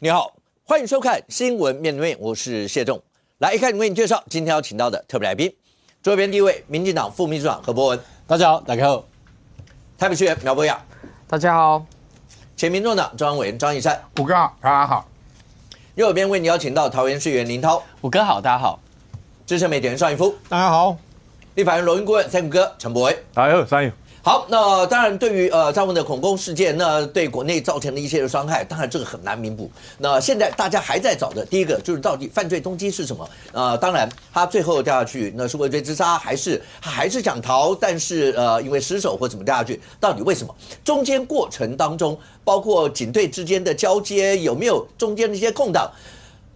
你好，欢迎收看《新闻面对面》，我是谢仲。来一看为你介绍今天要请到的特别来宾，左边第一位，民进党副秘书长何博文，大家好，大家好。台北市议员苗博雅，大家好。前民众党中央委员张义善，虎哥好，大家好。右边为你邀请到桃园市议员林涛，虎哥好，大家好。资深媒体人邵逸夫，大家好。立法院罗云顾问三股哥陈柏惟，大家好，三友。好，那当然，对于张文的恐攻事件，那对国内造成的一些的伤害，当然这个很难弥补。那现在大家还在找的，第一个就是到底犯罪动机是什么？当然他最后掉下去，那是畏罪自杀，还是想逃，但是因为失手或怎么掉下去？到底为什么？中间过程当中，包括警队之间的交接，有没有中间的一些空档？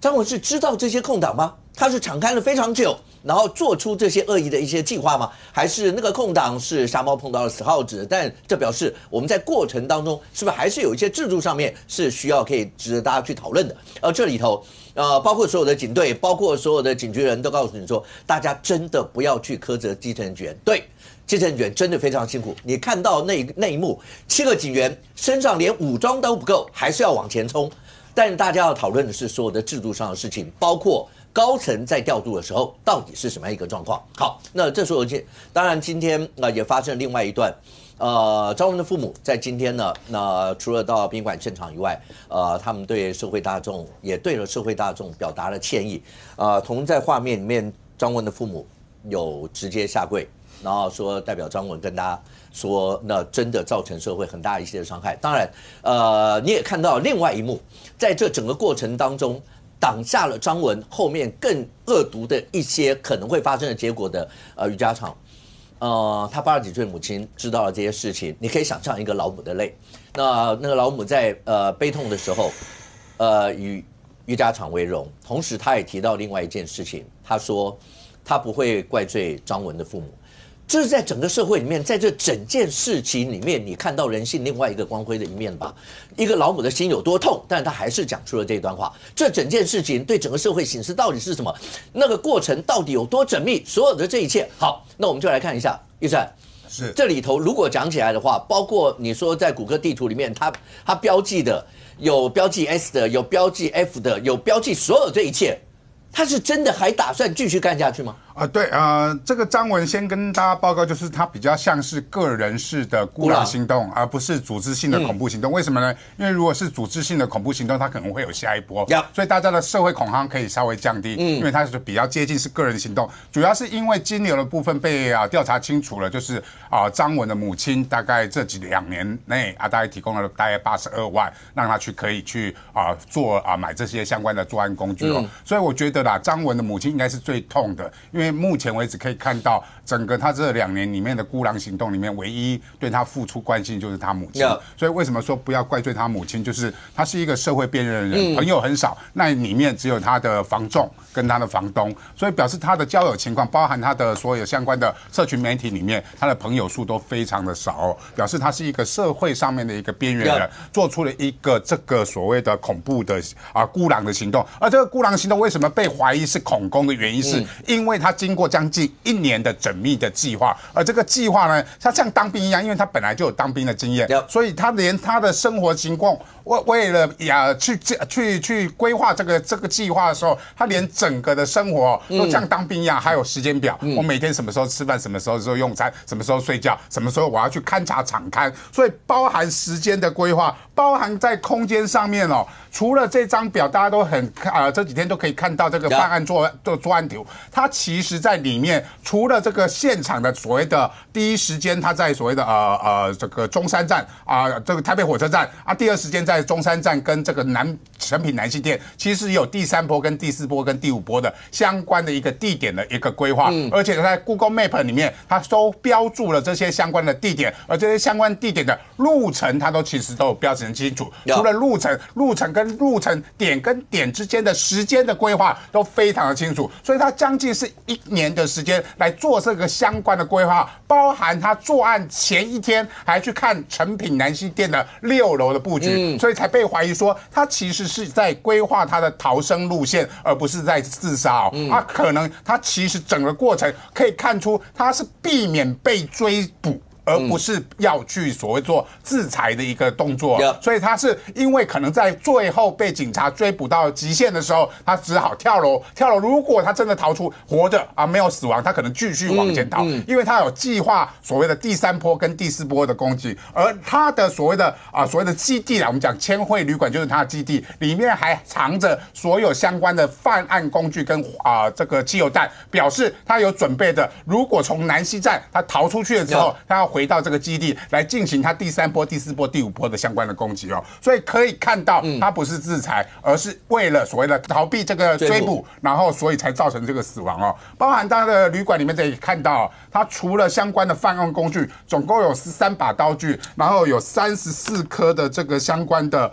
张文是知道这些空档吗？他是敞开了非常久，然后做出这些恶意的一些计划吗？还是那个空档是瞎猫碰到了死耗子？但这表示我们在过程当中是不是还是有一些制度上面是需要可以值得大家去讨论的？这里头包括所有的警队，包括所有的警局人都告诉你说，大家真的不要去苛责基层警员。对，基层警员真的非常辛苦。你看到那一幕，7个警员身上连武装都不够，还是要往前冲。但是大家要讨论的是所有的制度上的事情，包括高层在调度的时候到底是什么样一个状况。好，那这时候当然今天也发生另外一段，张文的父母在今天呢，那除了到宾馆现场以外，他们对社会大众也对了社会大众表达了歉意。同在画面里面，张文的父母有直接下跪，然后说代表张文跟大家说，那真的造成社会很大一些的伤害。当然，你也看到另外一幕，在这整个过程当中，挡下了张文后面更恶毒的一些可能会发生的结果的瑜伽场。他80几岁的母亲知道了这些事情，你可以想象一个老母的泪。那个老母在悲痛的时候，以瑜伽场为荣，同时他也提到另外一件事情，他说他不会怪罪张文的父母。这是在整个社会里面，在这整件事情里面，你看到人性另外一个光辉的一面吧。一个老母的心有多痛，但是他还是讲出了这段话。这整件事情对整个社会显示到底是什么？那个过程到底有多缜密？所有的这一切，好，那我们就来看一下预算。是这里头如果讲起来的话，包括你说在谷歌地图里面，它标记的有标记 S 的，有标记 F 的，有标记所有这一切，他是真的还打算继续干下去吗？对，这个张文先跟大家报告，就是他比较像是个人式的孤狼行动，而不是组织性的恐怖行动。为什么呢？因为如果是组织性的恐怖行动，它可能会有下一波，所以大家的社会恐慌可以稍微降低。因为它是比较接近是个人行动，主要是因为金流的部分被调查清楚了，就是张文的母亲大概这2年内大概提供了大概82万，让他可以去做买这些相关的作案工具哦。所以我觉得啦，张文的母亲应该是最痛的，因为目前为止可以看到，整个他这2年里面的孤狼行动里面，唯一对他付出关心就是他母亲。所以为什么说不要怪罪他母亲？就是他是一个社会边缘的人，朋友很少，那里面只有他的房仲跟他的房东，所以表示他的交友情况，包含他的所有相关的社群媒体里面，他的朋友数都非常的少，表示他是一个社会上面的一个边缘人，做出了一个这个所谓的恐怖的孤狼的行动。而这个孤狼行动为什么被怀疑是恐攻的原因，是因为他经过将近1年的缜密的计划，而这个计划呢，他像当兵一样，因为他本来就有当兵的经验，所以他连他的生活情况，为了去规划这个计划的时候，他连整个的生活都像当兵一样，还有时间表，我每天什么时候吃饭，什么时候用餐，什么时候睡觉，什么时候我要去勘察场勘，所以包含时间的规划，包含在空间上面哦。除了这张表，大家都这几天都可以看到这个犯案作案图，它其实在里面，除了这个现场的所谓的第一时间，他在所谓的这个中山站这个台北火车站第二时间在中山站跟这个诚品南西店，其实有第3波跟第4波跟第5波的相关的一个地点的一个规划，而且在 Google Map 里面，它都标注了这些相关的地点，而这些相关地点的路程，它其实都有标示清楚。除了路程跟路程点跟点之间的时间的规划都非常的清楚，所以它将近是1年的时间来做这个相关的规划，包含他作案前1天还去看诚品南西店的6楼的布局，所以才被怀疑说他其实是在规划他的逃生路线，而不是在自杀可能他其实整个过程可以看出他是避免被追捕，而不是要去所谓做制裁的一个动作。所以他是因为可能在最后被警察追捕到极限的时候，他只好跳楼。如果他真的逃出活着没有死亡，他可能继续往前逃，因为他有计划所谓的第3波跟第4波的攻击，而他的所谓的基地我们讲千惠旅馆就是他的基地，里面还藏着所有相关的犯案工具跟这个汽油弹，表示他有准备的，如果从南西站他逃出去的时候，他要回到这个基地来进行他第3波、第4波、第5波的相关的攻击所以可以看到，他不是制裁，而是为了所谓的逃避这个追捕，然后所以才造成这个死亡包含他的旅馆里面可以看到，他除了相关的犯案工具，总共有13把刀具，然后有34颗的这个相关的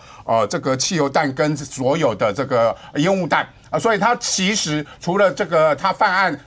这个汽油弹跟所有的这个烟雾弹。所以他其实除了这个他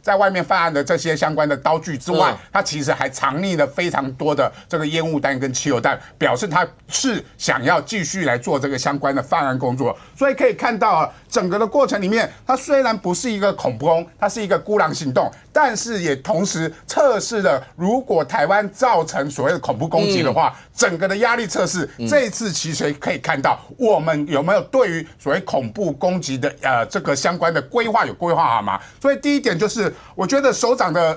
在外面犯案的这些相关的刀具之外，他其实还藏匿了非常多的这个烟雾弹跟汽油弹，表示他是想要继续来做这个相关的犯案工作。所以可以看到整个的过程里面，它虽然不是一个恐攻，它是一个孤狼行动，但是也同时测试了如果台湾造成所谓的恐怖攻击的话，整个的压力测试。这一次其实可以看到我们有没有对于所谓恐怖攻击的这个相关的规划有规划好吗？所以第一点就是，我觉得首长的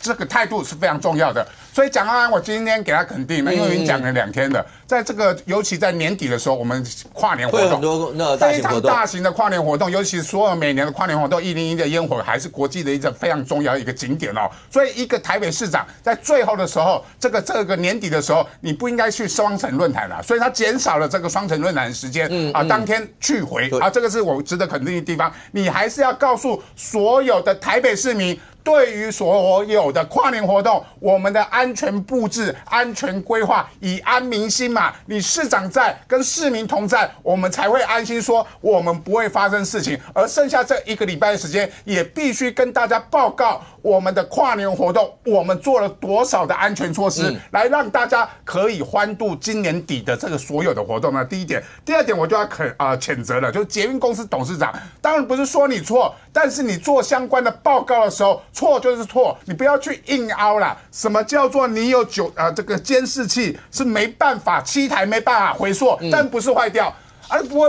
这个态度是非常重要的。所以蒋万安，我今天给他肯定，因为已经讲了2天了，在这个尤其在年底的时候，我们跨年活动会有很多非常大型的跨年活动，尤其所有每年的跨年活动，101的烟火还是国际的一个非常重要的一个景点所以一个台北市长在最后的时候，这个年底的时候，你不应该去双城论坛了，所以他减少了这个双城论坛的时间当天去回这个是我值得肯定的地方。你还是要告诉所有的台北市民，对于所有的跨年活动，我们的安全布置、安全规划，以安民心嘛。你市长在，跟市民同在，我们才会安心说我们不会发生事情。而剩下这1个礼拜的时间，也必须跟大家报告我们的跨年活动，我们做了多少的安全措施，来让大家可以欢度今年底的这个所有的活动呢？第一点，第二点我就要谴责了，就是捷运公司董事长，当然不是说你错，但是你做相关的报告的时候，错就是错，你不要去硬凹啦。什么叫做你有这个监视器是没办法7台没办法回溯，但不是坏掉。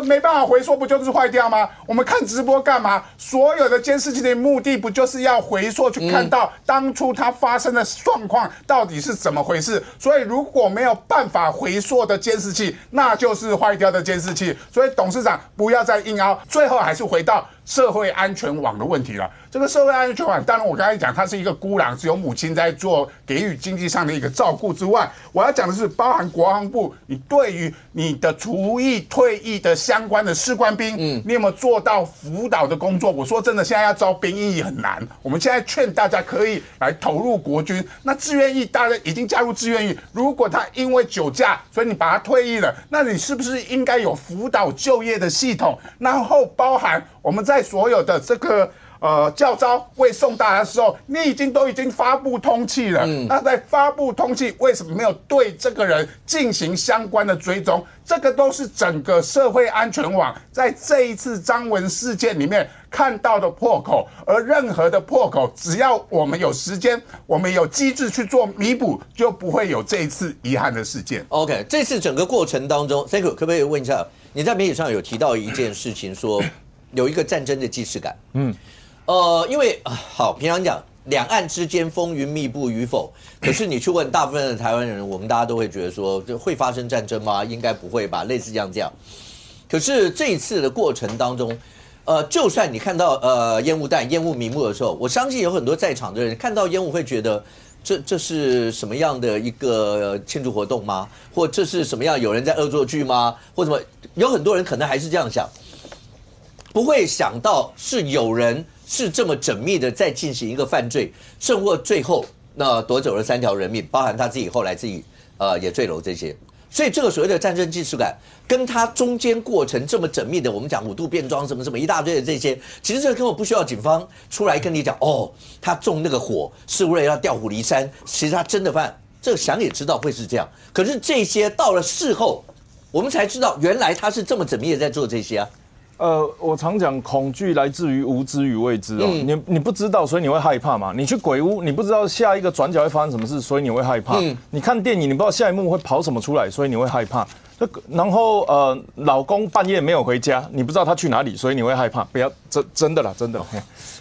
没办法回溯，不就是坏掉吗？我们看直播干嘛？所有的监视器的目的不就是要回溯，去看到当初它发生的状况到底是怎么回事？所以如果没有办法回溯的监视器，那就是坏掉的监视器。所以董事长不要再硬凹，最后还是回到社会安全网的问题了。这个社会安全网，当然我刚才讲，它是一个孤狼，只有母亲在做给予经济上的一个照顾之外，我要讲的是，包含国防部，你对于你的除役、退役的相关的士官兵，你有没有做到辅导的工作？我说真的，现在要招兵役很难。我们现在劝大家可以来投入国军，那志愿役大家已经加入志愿役，如果他因为酒驾，所以你把他退役了，那你是不是应该有辅导就业的系统？然后包含我们在所有的这个教召未送达的时候，你都已经发布通缉了。那在发布通缉，为什么没有对这个人进行相关的追踪？这个都是整个社会安全网在这一次张文事件里面看到的破口。而任何的破口，只要我们有时间，我们有机制去做弥补，就不会有这一次遗憾的事件。OK， 这次整个过程当中 ，Thank you， 可不可以问一下，你在媒体上有提到一件事情，说有一个战争的既视感。因为好，平常讲两岸之间风云密布与否，可是你去问大部分的台湾人，我们大家都会觉得说，会发生战争吗？应该不会吧，类似这样。可是这一次的过程当中，就算你看到烟雾弹、烟雾迷目的时候，我相信有很多在场的人看到烟雾会觉得，这是什么样的一个庆祝活动吗？或这是什么样有人在恶作剧吗？或什么？有很多人可能还是这样想，不会想到是有人是这么缜密的在进行一个犯罪，甚或最后那夺走了3条人命，包含他自己后来自己也坠楼这些。所以这个所谓的战争既视感，跟他中间过程这么缜密的，我们讲5度变装什么一大堆的这些，其实这个根本不需要警方出来跟你讲哦，他中那个火是为了要调虎离山，其实他真的犯，这个想也知道会是这样。可是这些到了事后，我们才知道原来他是这么缜密的在做这些啊。我常讲，恐惧来自于无知与未知哦。你不知道，所以你会害怕嘛？你去鬼屋，你不知道下一个转角会发生什么事，所以你会害怕。你看电影，你不知道下一幕会跑什么出来，所以你会害怕。然后老公半夜没有回家，你不知道他去哪里，所以你会害怕。不要真的啦，真的。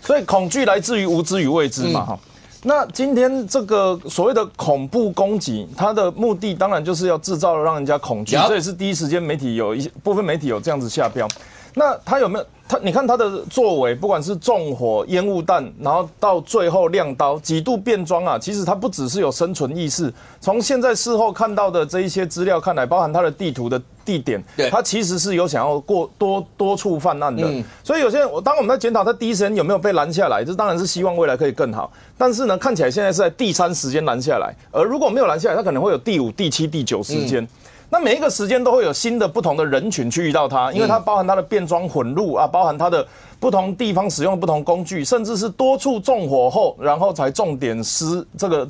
所以恐惧来自于无知与未知嘛，哈。那今天这个所谓的恐怖攻击，它的目的当然就是要制造让人家恐惧，这也是第一时间媒体有一些部分媒体有这样子下标。那他有没有你看他的作为，不管是纵火、烟雾弹，然后到最后亮刀，几度变装啊？其实他不只是有生存意识，从现在事后看到的这一些资料看来，包含他的地图的地点，他其实是有想要过多处犯案的。所以有些人，当我们在检讨他第一时间有没有被拦下来，这当然是希望未来可以更好。但是呢，看起来现在是在第3时间拦下来，而如果没有拦下来，他可能会有第5、第7、第9时间。那每一个时间都会有新的不同的人群去遇到它，因为它包含它的变装混入啊，包含它的不同地方使用的不同工具，甚至是多处纵火后，然后才重点施这个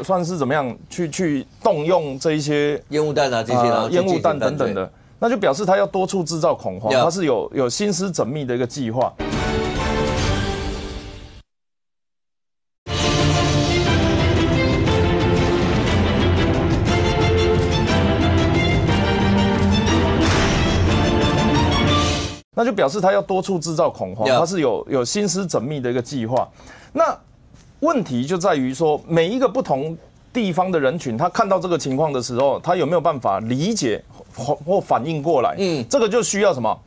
算是怎么样去动用这一些烟雾弹啊这些烟雾弹等等的，那就表示他要多处制造恐慌，他是有心思缜密的一个计划。那就表示他要多处制造恐慌，他是有心思缜密的一个计划。那问题就在于说，每一个不同地方的人群，他看到这个情况的时候，他有没有办法理解或反应过来？这个就需要什么？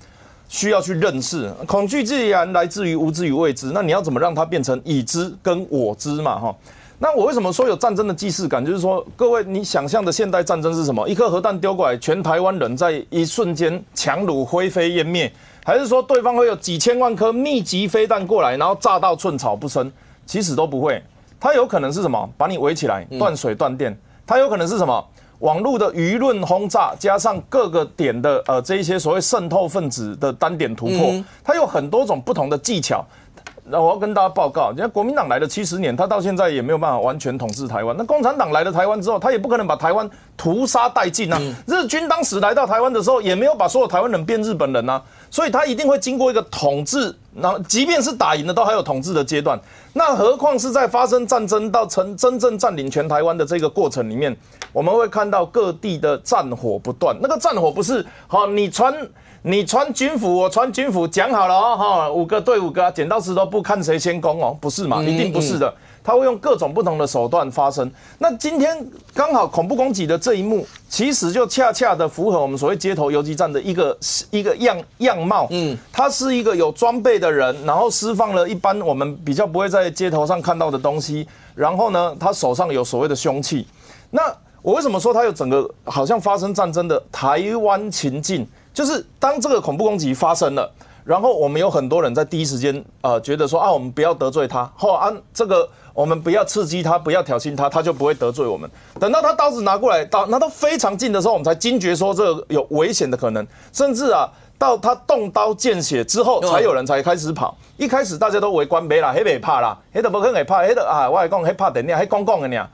需要去认识。恐惧既然来自于无知与未知，那你要怎么让它变成已知跟我知嘛？哈。那我为什么说有战争的既视感？就是说，各位，你想象的现代战争是什么？一颗核弹丢过来，全台湾人在一瞬间强弩灰飞烟灭，还是说对方会有几千万颗密集飞弹过来，然后炸到寸草不生？其实都不会。它有可能是什么？把你围起来，断水断电。它有可能是什么？网络的舆论轰炸，加上各个点的这一些所谓渗透分子的单点突破，它有很多种不同的技巧。那我要跟大家报告，人家国民党来了70年，他到现在也没有办法完全统治台湾。那共产党来了台湾之后，他也不可能把台湾屠杀殆尽啊。日军当时来到台湾的时候，也没有把所有台湾人变日本人啊，所以他一定会经过一个统治，然后即便是打赢了，都还有统治的阶段。那何况是在发生战争到真正占领全台湾的这个过程里面，我们会看到各地的战火不断。那个战火不是好，你穿军服，我穿军服，讲好了哦，哈，5个对5个，剪刀石头布，看谁先攻哦，不是嘛？一定不是的，他会用各种不同的手段发生。那今天刚好恐怖攻击的这一幕，其实就恰恰的符合我们所谓街头游击战的一个样貌。他是一个有装备的人，然后释放了一般我们比较不会在街头上看到的东西，然后呢，他手上有所谓的凶器。那我为什么说他有整个好像发生战争的台湾情境？就是当这个恐怖攻击发生了，然后我们有很多人在第一时间觉得说啊，我们不要得罪他，这个我们不要刺激他，不要挑衅他，他就不会得罪我们。等到他刀子拿过来，拿到非常近的时候，我们才惊觉说这个有危险的可能，甚至到他动刀见血之后，才有人才开始跑。一开始大家都围观，没啦，黑没怕啦，黑的不可能会怕，黑的我来讲黑怕等下，黑公共的呢。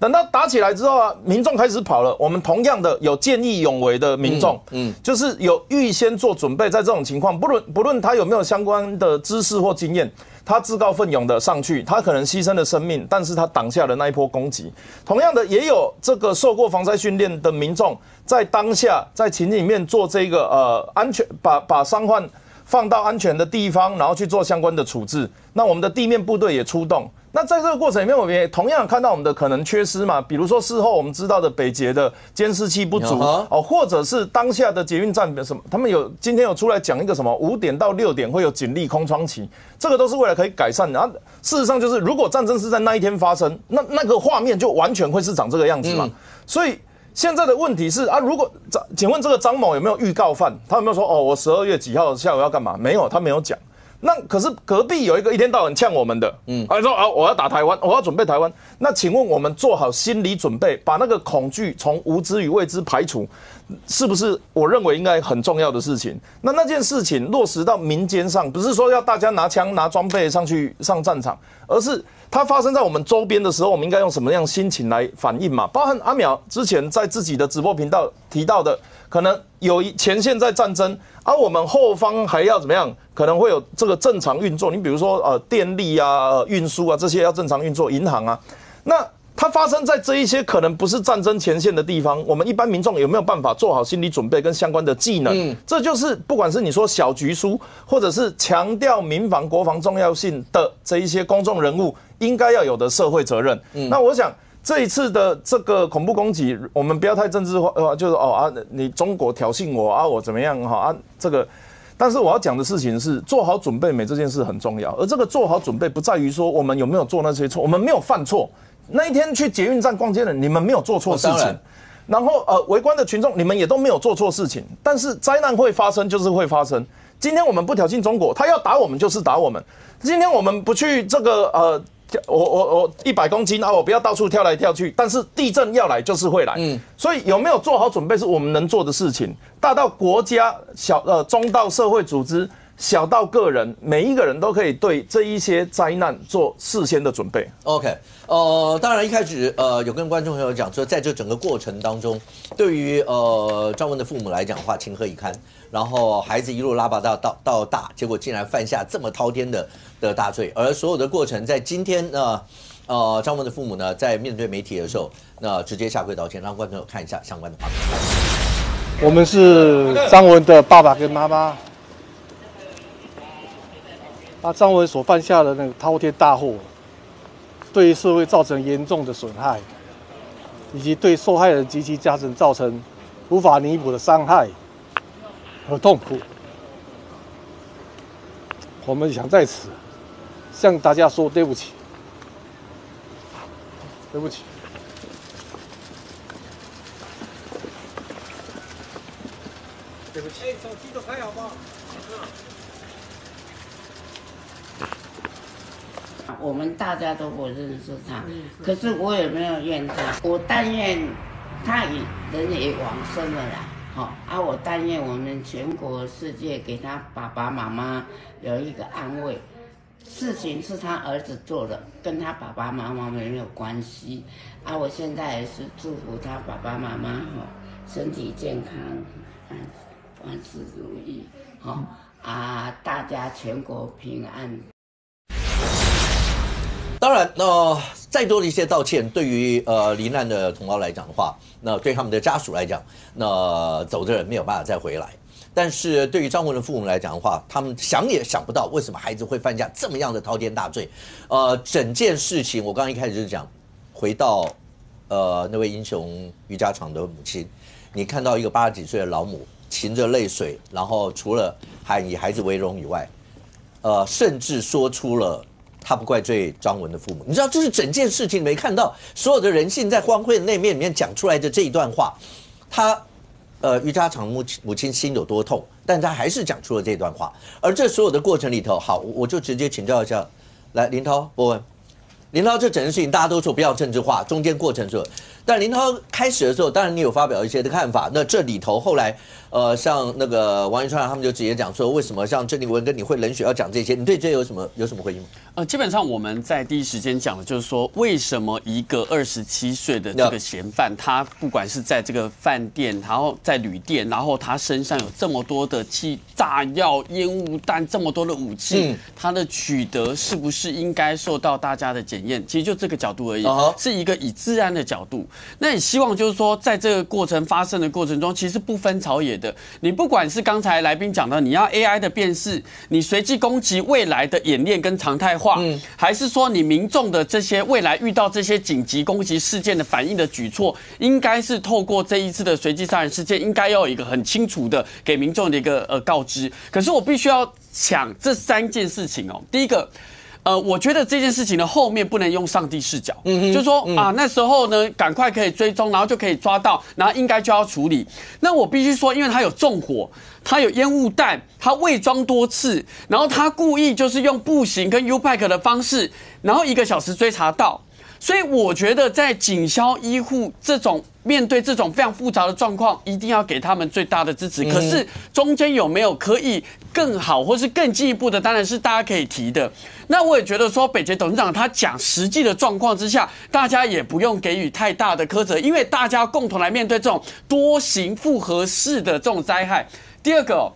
等到打起来之后民众开始跑了，我们同样的有见义勇为的民众，就是有预先做准备，在这种情况，不论他有没有相关的知识或经验，他自告奋勇的上去，他可能牺牲了生命，但是他挡下了那一波攻击。同样的，也有这个受过防灾训练的民众，在当下在情境里面做这个安全，把伤患放到安全的地方，然后去做相关的处置。那我们的地面部队也出动。那在这个过程里面，我们也同样看到我们的可能缺失嘛，比如说事后我们知道的北捷的监视器不足或者是当下的捷运站什么，他们今天有出来讲一个什么5点到6点会有警力空窗期，这个都是为了可以改善的。事实上就是，如果战争是在那一天发生，那个画面就完全会是长这个样子嘛。所以现在的问题是如果请问这个张某有没有预告犯？他有没有说我12月几号下午要干嘛？没有，他没有讲。那可是隔壁有一个一天到晚呛我们的，他说我要打台湾，我要准备台湾。那请问我们做好心理准备，把那个恐惧从无知与未知排除，是不是我认为应该很重要的事情？那件事情落实到民间上，不是说要大家拿枪拿装备上去上战场，而是它发生在我们周边的时候，我们应该用什么样心情来反应嘛？包含阿苗之前在自己的直播频道提到的，可能有前线在战争，而我们后方还要怎么样？可能会有这个正常运作。你比如说电力啊、运输啊这些要正常运作，银行啊，那它发生在这一些可能不是战争前线的地方，我们一般民众有没有办法做好心理准备跟相关的技能？这就是不管是你说小局书，或者是强调民防国防重要性的这一些公众人物应该要有的社会责任。那我想这一次的这个恐怖攻击，我们不要太政治化，就是你中国挑衅我啊，我怎么样这个。但是我要讲的事情是，做好准备没这件事很重要，而这个做好准备不在于说我们有没有做那些错，我们没有犯错。那一天去捷运站逛街的你们没有做错事情，然后围观的群众你们也都没有做错事情，但是灾难会发生就是会发生。今天我们不挑衅中国，他要打我们就是打我们。今天我们不去这个我100公斤我不要到处跳来跳去，但是地震要来就是会来。所以有没有做好准备是我们能做的事情，大到国家，中到社会组织，小到个人，每一个人都可以对这一些灾难做事先的准备。OK， 当然一开始有跟观众朋友讲说，在这整个过程当中，对于张文的父母来讲的话，情何以堪？然后孩子一路拉拔到大，结果竟然犯下这么滔天的大罪，而所有的过程在今天张文的父母呢，在面对媒体的时候，直接下跪道歉，让观众朋友看一下相关的画面。我们是张文的爸爸跟妈妈。张文所犯下的那个滔天大祸，对于社会造成严重的损害，以及对受害人及其家人造成无法弥补的伤害和痛苦。我们想在此向大家说对不起，对不起。对不起。手机都开好吗？我们大家都不认识他，可是我也没有怨他，我但愿他人也往生了啦，我但愿我们全国世界给他爸爸妈妈有一个安慰。事情是他儿子做的，跟他爸爸妈妈没有关系。我现在也是祝福他爸爸妈妈身体健康，万事如意，大家全国平安。当然，再多的一些道歉，对于罹难的同胞来讲的话，那对他们的家属来讲，那走的人没有办法再回来。但是对于张文的父母来讲的话，他们想也想不到，为什么孩子会犯下这么样的滔天大罪。整件事情我刚刚一开始就讲，回到那位英雄瑜伽场的母亲，你看到一个80几岁的老母噙着泪水，然后除了还以孩子为荣以外，甚至说出了他不怪罪张文的父母。你知道，这是整件事情你没看到所有的人性在光辉的那面里面讲出来的这一段话，他瑜伽场母亲心有多痛，但他还是讲出了这段话。而这所有的过程里头，好，我就直接请教一下，来林涛、博文，林涛这整件事情大家都说不要政治化，中间过程说，但林涛开始的时候，当然你有发表一些的看法。那这里头后来，像那个王一川他们就直接讲说，为什么像郑丽文跟你会冷血要讲这些？你对这有什么回应吗？基本上我们在第一时间讲的就是说，为什么一个27岁的这个嫌犯，他不管是在这个饭店，然后在旅店，然后他身上有这么多的炸药、烟雾弹，这么多的武器，他的取得是不是应该受到大家的检验？其实就这个角度而已，是一个以治安的角度。那也希望就是说，在这个过程发生的过程中，其实不分朝野的。你不管是刚才来宾讲的，你要 AI 的辨识，你随机攻击未来的演练跟常态化，还是说你民众的这些未来遇到这些紧急攻击事件的反应的举措，应该是透过这一次的随机杀人事件，应该要有一个很清楚的给民众的一个告知。可是我必须要讲这3件事情哦。第一个。我觉得这件事情的后面不能用上帝视角，就是说那时候呢，赶快可以追踪，然后就可以抓到，然后应该就要处理。那我必须说，因为他有纵火，他有烟雾弹，他伪装多次，然后他故意就是用步行跟 U-Bike 的方式，然后1个小时追查到。所以我觉得在警消医护这种面对这种非常复杂的状况，一定要给他们最大的支持。可是中间有没有可以更好或是更进一步的，当然是大家可以提的。那我也觉得说，北捷董事长他讲实际的状况之下，大家也不用给予太大的苛责，因为大家共同来面对这种多型复合式的这种灾害。第二个，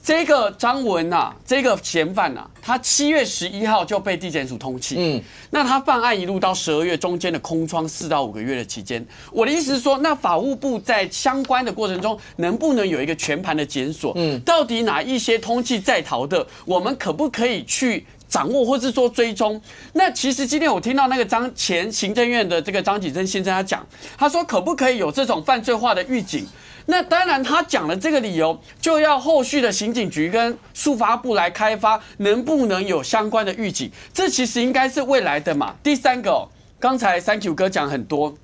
这个张文啊，这个嫌犯啊，他7月11号就被地检署通缉。那他犯案一路到12月中间的空窗4到5个月的期间，我的意思是说，那法务部在相关的过程中，能不能有一个全盘的检索？到底哪一些通缉在逃的，我们可不可以去掌握，或是说追踪？那其实今天我听到那个前行政院的这个张启珍先生他讲，他说可不可以有这种犯罪化的预警？那当然，他讲了这个理由，就要后续的刑警局跟诉发部来开发，能不能有相关的预警？这其实应该是未来的嘛。第三个，刚才3Q 哥讲很多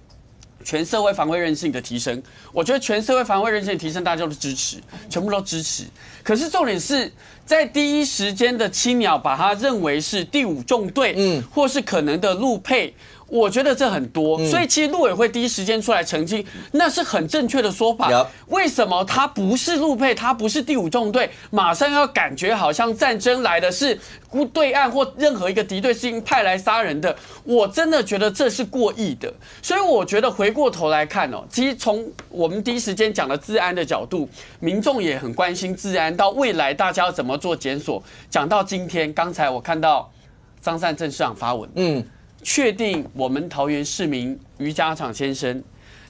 全社会防卫韧性的提升，我觉得全社会防卫韧性的提升大家都支持，全部都支持。可是重点是在第一时间的青鸟把它认为是第5纵队，或是可能的陆配。我觉得这很多，所以其实陆委会第一时间出来澄清，那是很正确的说法。为什么他不是陆配，他不是第5纵队，马上要感觉好像战争来的是对岸或任何一个敌对势力派来杀人的？我真的觉得这是过意的。所以我觉得回过头来看哦，其实从我们第一时间讲的治安的角度，民众也很关心治安，到未来大家要怎么做检索，讲到今天，刚才我看到张善政市长发文，确定我们桃园市民于家长先生，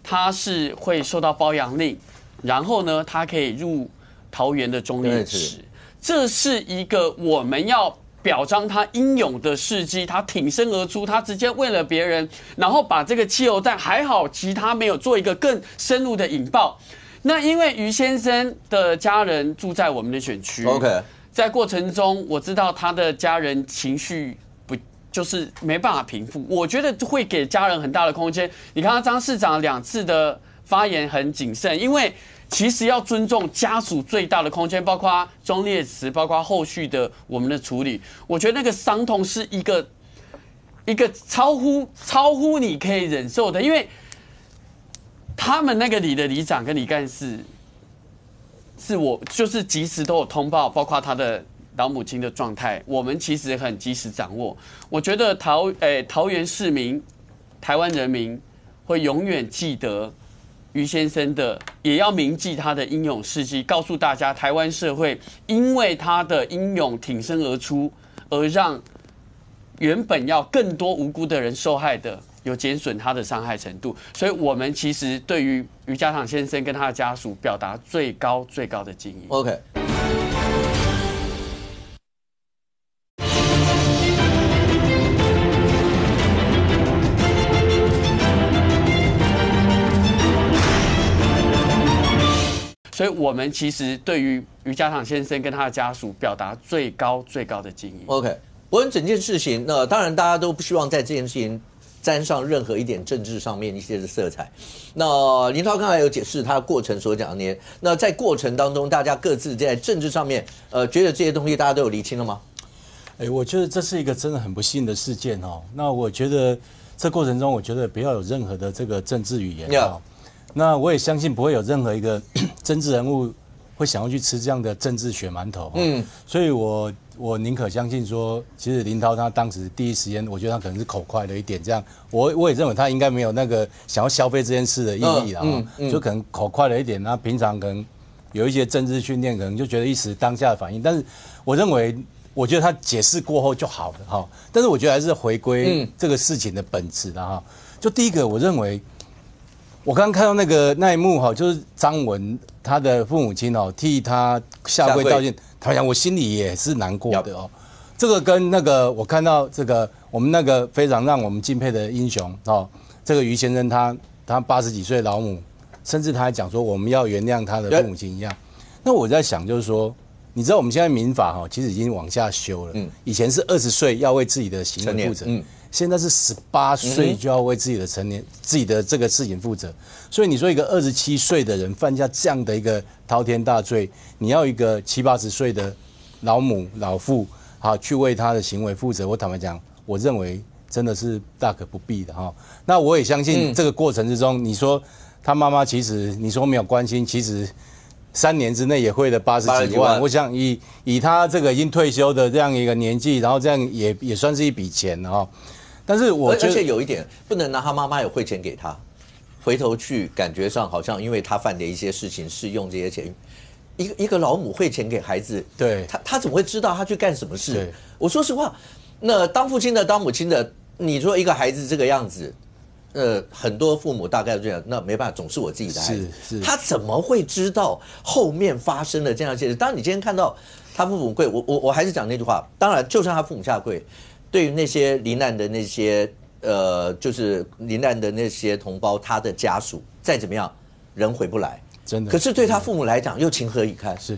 他是会受到褒扬令，然后呢，他可以入桃园的忠烈祠，这是一个我们要表彰他英勇的事迹，他挺身而出，他直接为了别人，然后把这个汽油弹，还好其他没有做一个更深入的引爆。那因为于先生的家人住在我们的选区 ，OK， 在过程中我知道他的家人情绪就是没办法平复，我觉得会给家人很大的空间。你看他张市长2次的发言很谨慎，因为其实要尊重家属最大的空间，包括忠烈祠，包括后续的我们的处理。我觉得那个伤痛是一个超乎你可以忍受的，因为他们那个里的里长跟里干事，是我就是及时都有通报，包括他的老母亲的状态，我们其实很及时掌握。我觉得桃园市民、台湾人民会永远记得于先生的，也要铭记他的英勇事迹，告诉大家，台湾社会因为他的英勇挺身而出，而让原本要更多无辜的人受害的，有减损他的伤害程度。所以我们其实对于于家长先生跟他的家属表达最高的敬意。OK。所以我们其实对于于家长先生跟他的家属表达最高的敬意。OK， 我们整件事情，那当然大家都不希望在这件事情沾上任何一点政治上面一些的色彩。那林涛刚才有解释他过程所讲的，那在过程当中，大家各自在政治上面，觉得这些东西大家都有厘清了吗？我觉得这是一个真的很不幸的事件哦。那我觉得这过程中，我觉得不要有任何的这个政治语言哦。那我也相信不会有任何一个政治人物会想要去吃这样的政治血馒头。所以我宁可相信说，其实林涛他当时第一时间，我觉得他可能是口快了一点，这样我也认为他应该没有那个想要消费这件事的意义啦，就可能口快了一点，那平常可能有一些政治训练，可能就觉得一时当下的反应，但是我认为。我觉得他解释过后就好了哈，但是我觉得还是回归这个事情的本质的哈。就第一个，我认为我刚刚看到那一幕哈，就是张文他的父母亲哦替他下跪道歉，他讲我心里也是难过的哦。这个跟我看到这个我们那个非常让我们敬佩的英雄哦，这个于先生他80几岁的老母，甚至他还讲说我们要原谅他的父母亲一样。那我在想就是说。你知道我们现在民法哈，其实已经往下修了。以前是20岁要为自己的行为负责，现在是18岁就要为自己的这个事情负责。所以你说一个27岁的人犯下这样的一个滔天大罪，你要一个70、80岁的老母老父去为他的行为负责，我坦白讲，我认为真的是大可不必的哈。那我也相信这个过程之中，你说他妈妈其实你说没有关心，其实3年之内也汇了80几万。我想以他这个已经退休的这样一个年纪，然后这样也算是一笔钱哈。但是我觉得，而且有一点不能拿他妈妈有汇钱给他，回头去感觉上好像因为他犯的一些事情是用这些钱。一个老母汇钱给孩子，对他怎么会知道他去干什么事？我说实话，那当父亲的、当母亲的，你说一个孩子这个样子，很多父母大概这样，那没办法，总是我自己的孩子，他怎么会知道后面发生了这样一些事？当然，你今天看到他父母跪，我还是讲那句话，当然，就算他父母下跪，对于那些罹难的那些就是罹难的那些同胞，他的家属再怎么样，人回不来。真的，可是对他父母来讲又情何以堪？是，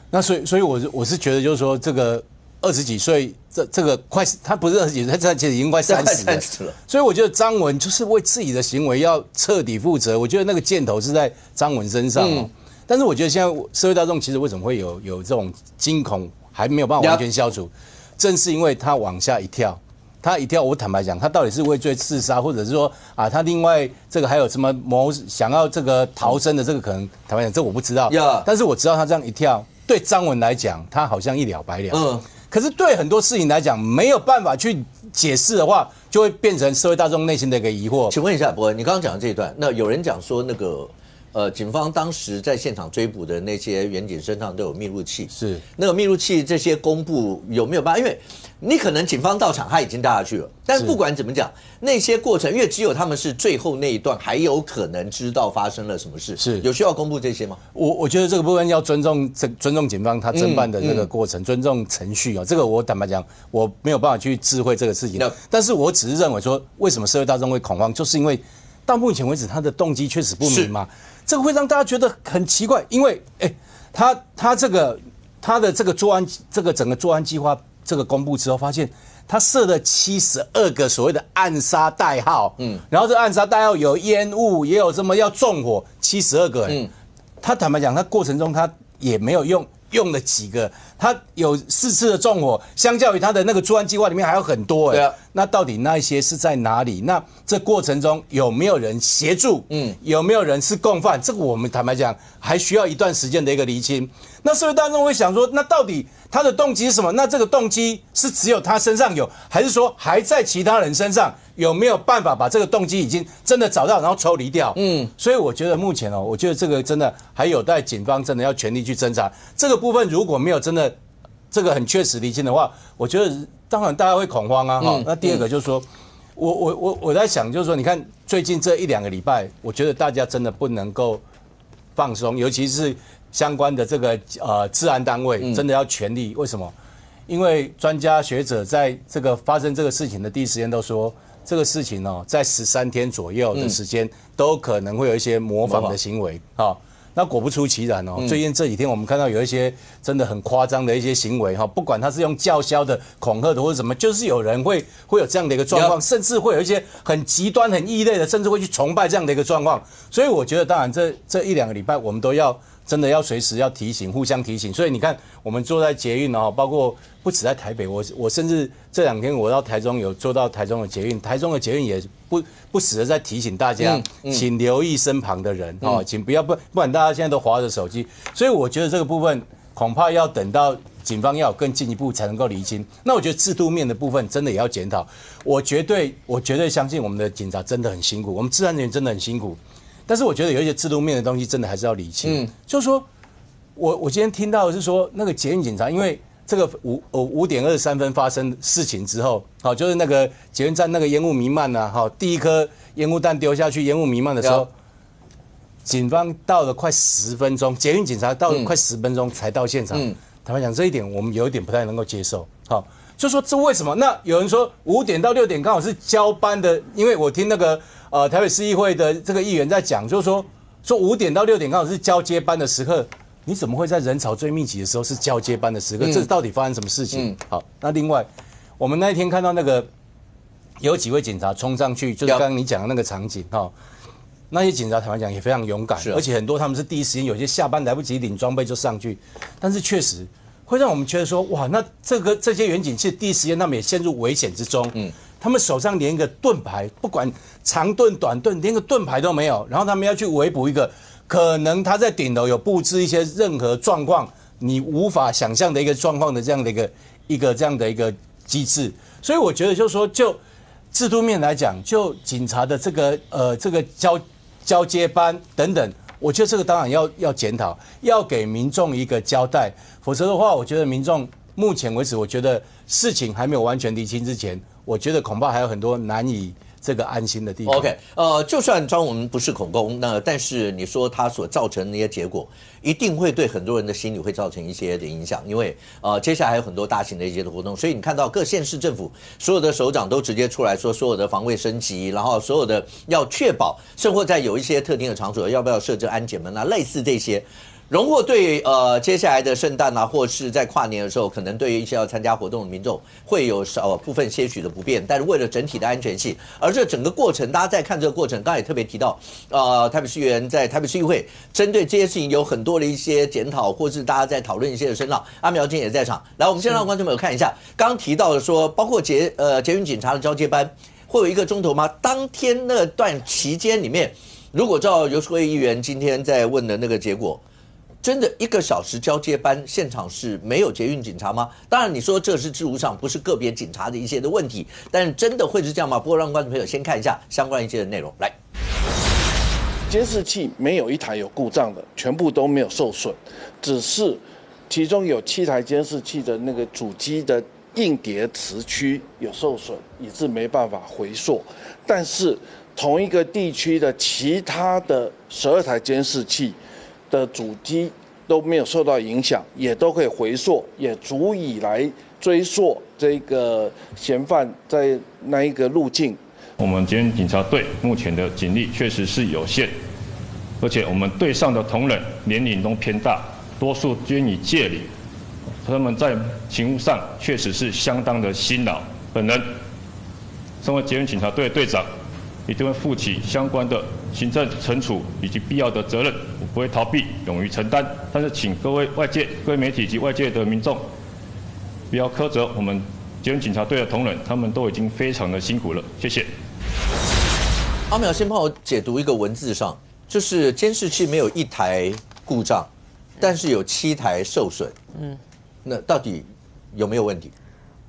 那所以我是觉得就是说这个20几岁，这个快他不是20几岁，他其实已经快30了。所以我觉得张文就是为自己的行为要彻底负责。我觉得那个箭头是在张文身上哦。但是我觉得现在社会大众其实为什么会有这种惊恐还没有办法完全消除，正是因为他往下一跳。他一跳，我坦白讲，他到底是畏罪自杀，或者是说啊，他另外这个还有什么想要这个逃生的这个可能，坦白讲，这我不知道。但是我知道他这样一跳，对张文来讲，他好像一了百了。可是对很多事情来讲，没有办法去解释的话，就会变成社会大众内心的一个疑惑。请问一下，伯恩，你刚刚讲的这一段，那有人讲说那个。警方当时在现场追捕的那些员警身上都有密录器，是那个密录器这些公布有没有办法？因为你可能警方到场他已经带下去了，但是不管怎么讲，那些过程，因为只有他们是最后那一段还有可能知道发生了什么事，是有需要公布这些吗？我觉得这个部分要尊重警方他侦办的这个过程，尊重程序哦。这个我坦白讲，我没有办法去智慧这个事情，但是我只是认为说，为什么社会大众会恐慌，就是因为到目前为止他的动机确实不明嘛。这个会让大家觉得很奇怪，因为他的这个作案，这个整个作案计划这个公布之后，发现他设了72个所谓的暗杀代号，然后这暗杀代号有烟雾，也有什么要纵火，72个人，他坦白讲，他过程中他也没有用了几个，他有4次的纵火，相较于他的那个作案计划里面还有很多对啊，那到底那一些是在哪里？那这过程中有没有人协助？有没有人是共犯？这个我们坦白讲还需要一段时间的一个厘清。那社会大众会想说，那到底他的动机是什么？那这个动机是只有他身上有，还是说还在其他人身上？有没有办法把这个动机已经真的找到，然后抽离掉？所以我觉得目前我觉得这个真的还有待警方真的要全力去侦查这个部分。如果没有真的这个很确实厘清的话，我觉得当然大家会恐慌啊。那第二个就是说，我在想，就是说，你看最近这1、2个礼拜，我觉得大家真的不能够放松，尤其是相关的这个治安单位，真的要全力。为什么？因为专家学者在这个发生这个事情的第一时间都说，这个事情在13天左右的时间，都可能会有一些模仿的行为那果不出其然最近这几天我们看到有一些真的很夸张的一些行为不管他是用叫嚣的、恐吓的或者什么，就是有人会有这样的一个状况，甚至会有一些很极端、很异类的，甚至会去崇拜这样的一个状况。所以我觉得，当然这1、2个礼拜我们都要真的要随时要提醒，互相提醒。所以你看，我们坐在捷运包括不止在台北，我甚至这2天我到台中有坐到台中的捷运，台中的捷运也不时的在提醒大家，请留意身旁的人请不要不然大家现在都滑着手机。所以我觉得这个部分恐怕要等到警方要有更进一步才能够厘清。那我觉得制度面的部分真的也要检讨。我绝对相信我们的警察真的很辛苦，我们治安人员真的很辛苦。但是我觉得有一些制度面的东西真的还是要理清。就是说我今天听到的是说，那个捷运警察因为这个5点23分发生事情之后，就是那个捷运站那个烟雾弥漫第一颗烟雾弹丢下去，烟雾弥漫的时候，警方到了快10分钟，捷运警察到了快10分钟才到现场。坦白讲，这一点我们有一点不太能够接受。就说这为什么？那有人说5点到6点刚好是交班的，因为我听那个台北市议会的这个议员在讲，就是说5点到6点刚好是交接班的时刻。你怎么会在人潮最密集的时候是交接班的时刻？这到底发生什么事情？好，那另外，我们那一天看到那个有几位警察冲上去，就是刚刚你讲的那个场景那些警察坦白讲也非常勇敢，而且很多他们是第一时间，有些下班来不及领装备就上去，但是确实会让我们觉得说，哇，那这些员警其实第一时间他们也陷入危险之中。他们手上连一个盾牌，不管长盾短盾，连个盾牌都没有，然后他们要去围捕一个可能他在顶楼有布置一些任何状况你无法想象的一个状况的这样的一个机制，所以我觉得就是说，就制度面来讲，就警察的这个交接班等等，我觉得这个当然要检讨，要给民众一个交代，否则的话，我觉得民众目前为止，我觉得事情还没有完全厘清之前，我觉得恐怕还有很多难以这个安心的地方。OK， 就算张文不是恐攻，那但是你说他所造成的那些结果，一定会对很多人的心理会造成一些的影响，因为接下来还有很多大型的一些的活动，所以你看到各县市政府所有的首长都直接出来说，所有的防卫升级，然后所有的要确保，甚或在有一些特定的场所要不要设置安检门啊，类似这些。荣获对接下来的圣诞啊，或是在跨年的时候，可能对于一些要参加活动的民众会有部分些许的不便，但是为了整体的安全性，而这整个过程，大家在看这个过程，刚才也特别提到，台北市议员在台北市议会针对这些事情有很多的一些检讨，或是大家在讨论一些的声浪。阿苗今天也在场，来，我们先让观众朋友看一下，刚刚提到的说，包括捷运警察的交接班会有1个钟头吗？当天那段期间里面，如果照游淑慧议员今天在问的那个结果。真的1个小时交接班，现场是没有捷运警察吗？当然，你说这是制度上不是个别警察的一些的问题，但是真的会是这样吗？不过让观众朋友先看一下相关一些的内容。来，监视器没有一台有故障的，全部都没有受损，只是其中有7台监视器的那个主机的硬碟磁区有受损，以致没办法回溯。但是同一个地区的其他的12台监视器的主机都没有受到影响，也都可以回溯，也足以来追溯这个嫌犯在那一个路径。我们捷运警察队目前的警力确实是有限，而且我们队上的同仁年龄都偏大，多数均已届龄，他们在勤务上确实是相当的辛劳。本人身为捷运警察队的队长，一定会负起相关的行政惩处以及必要的责任，我不会逃避，勇于承担。但是，请各位外界、各位媒体及外界的民众，不要苛责我们捷运警察队的同仁，他们都已经非常的辛苦了。谢谢。阿苗先帮我解读一个文字上，就是监视器没有1台故障，但是有7台受损。那到底有没有问题？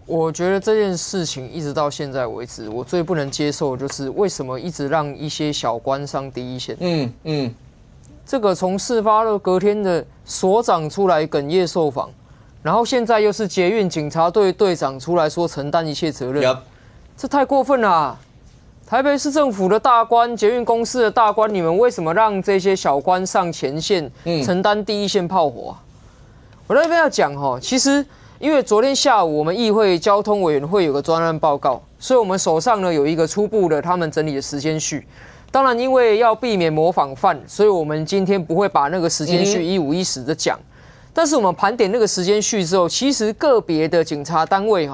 我觉得这件事情一直到现在为止，我最不能接受就是为什么一直让一些小官上第一线。这个从事发的隔天的所长出来哽咽受访，然后现在又是捷运警察队队长出来说承担一切责任，这太过分了啊！台北市政府的大官、捷运公司的大官，你们为什么让这些小官上前线承担第一线炮火啊？我在这边要讲哈，其实。因为昨天下午我们议会交通委员会有个专案报告，所以我们手上呢有一个初步的他们整理的时间序。当然，因为要避免模仿犯，所以我们今天不会把那个时间序一五一十的讲。但是我们盘点那个时间序之后，其实个别的警察单位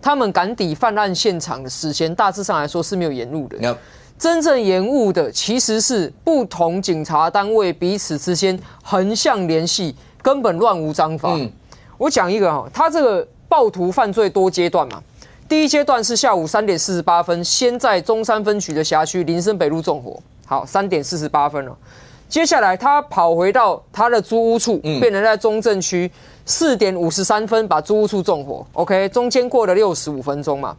他们赶抵犯案现场的时间，大致上来说是没有延误的。真正延误的其实是不同警察单位彼此之间横向联系，根本乱无章法。我讲一个他这个暴徒犯罪多阶段嘛，第一阶段是下午3点48分，先在中山分局的辖区林森北路纵火，好，3点48分了。接下来他跑回到他的租屋处，变成在中正区4点53分把租屋处纵火 ，OK， 中间过了65分钟嘛。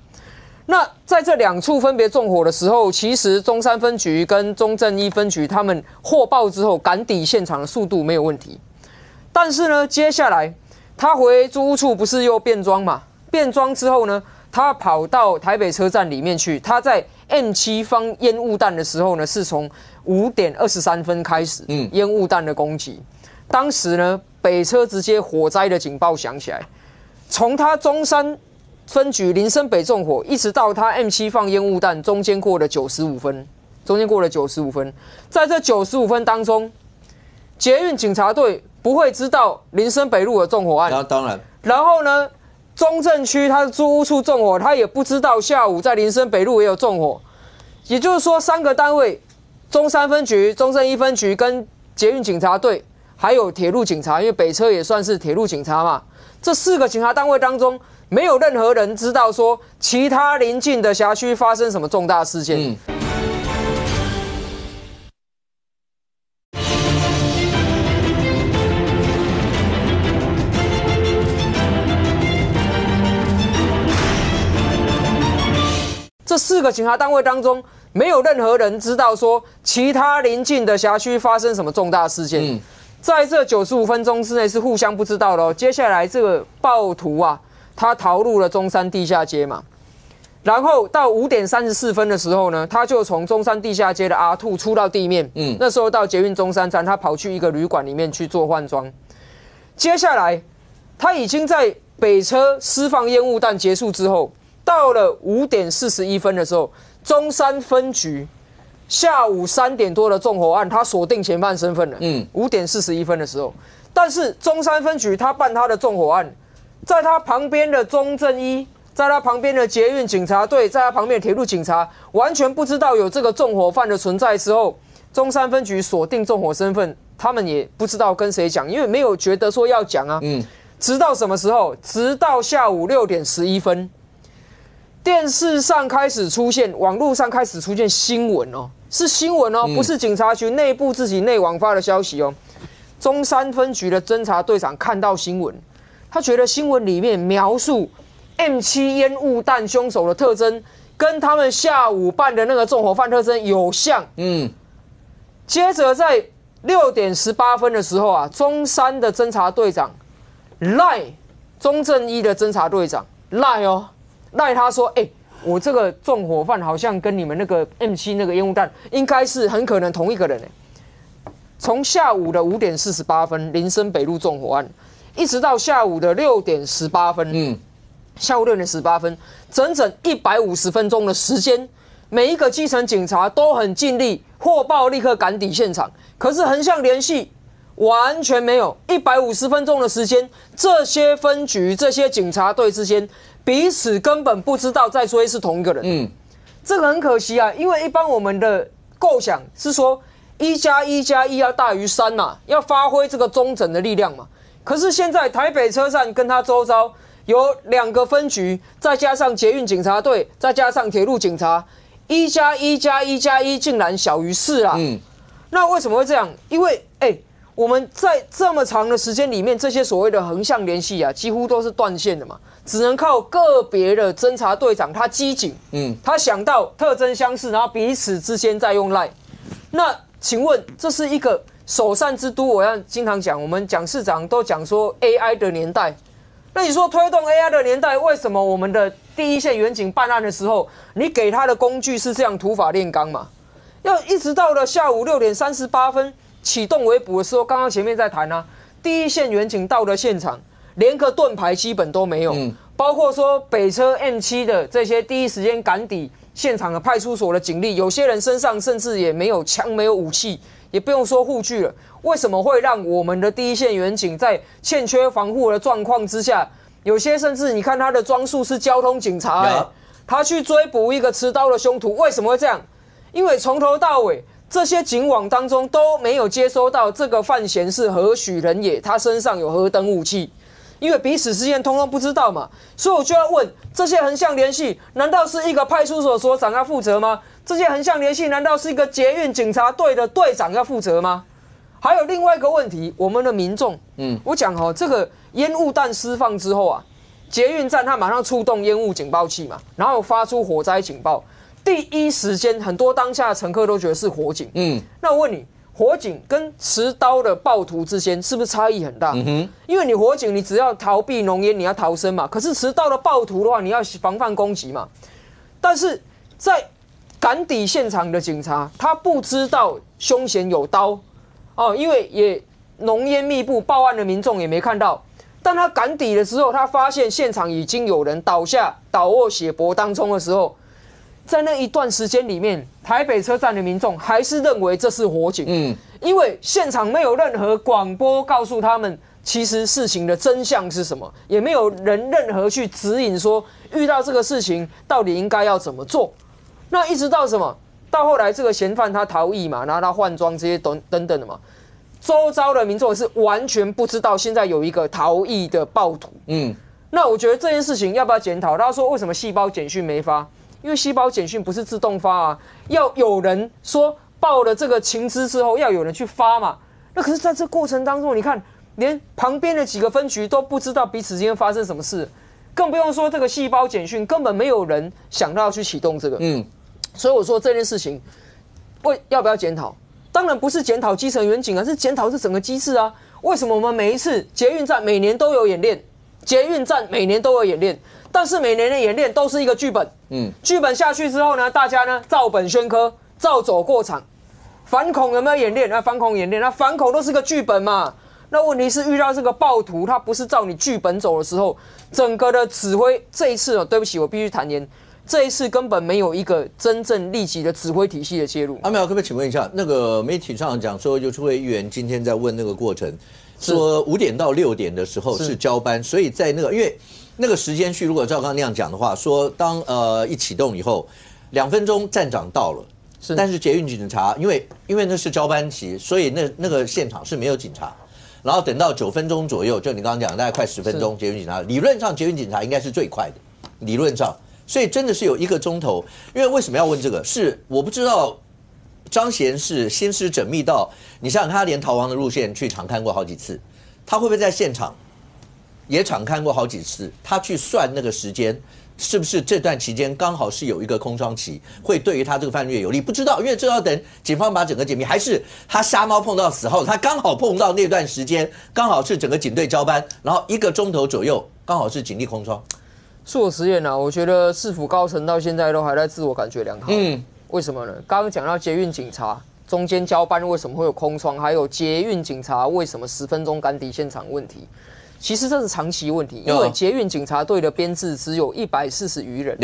那在这2处分别纵火的时候，其实中山分局跟中正1分局他们获报之后赶抵现场的速度没有问题，但是呢，接下来。他回租屋处不是又变装嘛？变装之后呢，他跑到台北车站里面去。他在 M7 放烟雾弹的时候呢，是从5点23分开始，烟雾弹的攻击。当时呢，北车直接火灾的警报响起来。从他中山分局林森北纵火，一直到他 M7 放烟雾弹，中间过了95分。在这95分当中，捷运警察队。不会知道林森北路的纵火案，当然。然后呢，中正区他的租屋处纵火，他也不知道下午在林森北路也有纵火。也就是说，3个单位，中山分局、中正1分局跟捷运警察队，还有铁路警察，因为北车也算是铁路警察嘛。这4个警察单位当中，没有任何人知道说其他邻近的辖区发生什么重大事件。这4个警察单位当中，没有任何人知道说其他邻近的辖区发生什么重大事件。在这95分钟之内是互相不知道的哦。接下来这个暴徒啊，他逃入了中山地下街嘛，然后到5点34分的时候呢，他就从中山地下街的R2出到地面。那时候到捷运中山站，他跑去一个旅馆里面去做换装。接下来他已经在北车释放烟雾弹结束之后。到了5点41分的时候，中山分局下午3点多的纵火案，他锁定嫌犯身份了。5点41分的时候，但是中山分局他办他的纵火案，在他旁边的中正一，在他旁边的捷运警察队，在他旁边的铁路警察，完全不知道有这个纵火犯的存在的时候，中山分局锁定纵火身份，他们也不知道跟谁讲，因为没有觉得说要讲啊。直到什么时候？直到下午6点11分。电视上开始出现，网络上开始出现新闻哦，是新闻哦，不是警察局内部自己内网发的消息哦。中山分局的侦查队长看到新闻，他觉得新闻里面描述 M7 烟雾弹凶手的特征，跟他们下午办的那个纵火犯特征有像。接着在6点18分的时候啊，中山的侦查队长赖中正一的侦查队长赖哦。赖他说：“我这个纵火犯好像跟你们那个 M7 那个烟雾弹，应该是很可能同一个人。”从下午的5点48分林森北路纵火案，一直到下午的6点18分，下午6点18分，整整150分钟的时间，每一个基层警察都很尽力，获报立刻赶抵现场，可是横向联系完全没有。150分钟的时间，这些分局、这些警察队之间。彼此根本不知道在追是同一个人，这个很可惜啊，因为一般我们的构想是说1+1+1要大于3嘛，要发挥这个中整的力量嘛。可是现在台北车站跟它周遭有2个分局，再加上捷运警察队，再加上铁路警察，1+1+1+1竟然小于4啦。那为什么会这样？因为我们在这么长的时间里面，这些所谓的横向联系啊，几乎都是断线的嘛，只能靠个别的侦查队长他机警，他想到特征相似，然后彼此之间再用赖。那请问这是一个首善之都？我要经常讲，我们蒋市长都讲说 AI 的年代。那你说推动 AI 的年代，为什么我们的第一线员警办案的时候，你给他的工具是这样土法炼钢嘛？要一直到了下午6点38分。启动围捕的时候，刚刚前面在谈啊，第一线员警到了现场，连个盾牌基本都没有，包括说北车 M7 的这些第一时间赶抵现场的派出所的警力，有些人身上甚至也没有枪、没有武器，也不用说护具了。为什么会让我们的第一线员警在欠缺防护的状况之下，有些甚至你看他的装束是交通警察，他去追捕一个持刀的凶徒，为什么会这样？因为从头到尾。这些警网当中都没有接收到这个犯嫌是何许人也，他身上有何等武器，因为彼此之间通通不知道嘛，所以我就要问：这些横向联系，难道是一个派出所所长要负责吗？这些横向联系，难道是一个捷运警察队的队长要负责吗？还有另外一个问题，我们的民众，我讲这个烟雾弹释放之后啊，捷运站它马上出动烟雾警报器嘛，然后发出火灾警报。第一时间，很多当下的乘客都觉得是火警。那我问你，火警跟持刀的暴徒之间是不是差异很大？因为你火警，你只要逃避浓烟，你要逃生嘛。可是持刀的暴徒的话，你要防范攻击嘛。但是在赶抵现场的警察，他不知道凶嫌有刀因为也浓烟密布，报案的民众也没看到。但他赶抵的时候，他发现现场已经有人倒卧血泊当中的时候。在那一段时间里面，台北车站的民众还是认为这是火警，因为现场没有任何广播告诉他们，其实事情的真相是什么，也没有人任何去指引说遇到这个事情到底应该要怎么做。那一直到什么？到后来这个嫌犯他逃逸嘛，然后他换装这些等等的嘛，周遭的民众是完全不知道现在有一个逃逸的暴徒。那我觉得这件事情要不要检讨？他说为什么细胞简讯没发？因为细胞简讯不是自动发啊，要有人说报了这个情资之后，要有人去发嘛。那可是在这过程当中，你看连旁边的几个分局都不知道彼此之间发生什么事，更不用说这个细胞简讯，根本没有人想到要去启动这个。所以我说这件事情，要不要检讨？当然不是检讨基层员警啊，是检讨这整个机制啊。为什么我们每一次捷运站每年都有演练？捷运站每年都有演练，但是每年的演练都是一个剧本。剧本下去之后呢，大家呢照本宣科，照走过场。反恐有没有演练？反恐演练，反恐都是个剧本嘛。那问题是遇到这个暴徒，他不是照你剧本走的时候，整个的指挥这一次对不起，我必须坦言，这一次根本没有一个真正立即的指挥体系的介入。阿苗，可不可以请问一下，那个媒体上讲说，游淑慧议员今天在问那个过程，说5点到6点的时候是交班，所以在那个因为那个时间序，如果照刚刚那样讲的话，说当一启动以后，2分钟站长到了，但是捷运警察因为那是交班期，所以那个现场是没有警察。然后等到9分钟左右，就你刚刚讲大概快10分钟，捷运警察理论上捷运警察应该是最快的，理论上，所以真的是有1个钟头。因为为什么要问这个？是我不知道张贤是心思缜密到，你想想他连逃亡的路线去场勘过好几次，他会不会在现场也场勘过好几次？他去算那个时间。是不是这段期间刚好是有一个空窗期，会对于他这个犯罪有利？不知道，因为这要等警方把整个解密，还是他瞎猫碰到死耗，他刚好碰到那段时间，刚好是整个警队交班，然后1个钟头左右，刚好是警力空窗。做实验啊，我觉得市府高层到现在都还在自我感觉良好。为什么呢？刚刚讲到捷运警察中间交班为什么会有空窗，还有捷运警察为什么10分钟赶抵现场问题。其实这是长期问题，因为捷运警察队的编制只有140余人，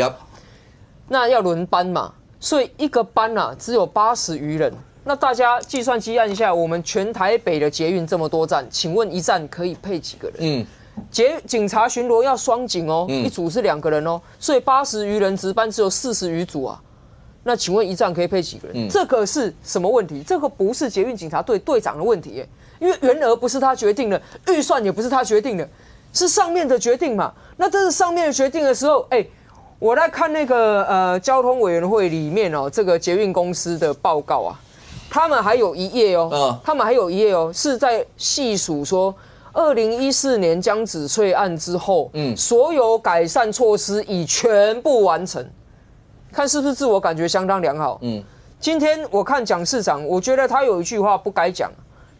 那要轮班嘛，所以一个班啊只有80余人。那大家计算机按一下，我们全台北的捷运这么多站，请问一站可以配几个人？警察巡逻要双警哦，一组是2个人哦，所以80余人值班只有40余组啊。那请问一站可以配几个人？这个是什么问题？这个不是捷运警察队队长的问题耶。因为员额不是他决定的，预算也不是他决定的，是上面的决定嘛。那这是上面的决定的时候，我在看那个交通委员会里面这个捷运公司的报告啊，他们还有1页哦，是在细数说2014年江子翠案之后，所有改善措施已全部完成，看是不是自我感觉相当良好。今天我看蒋市长，我觉得他有一句话不该讲。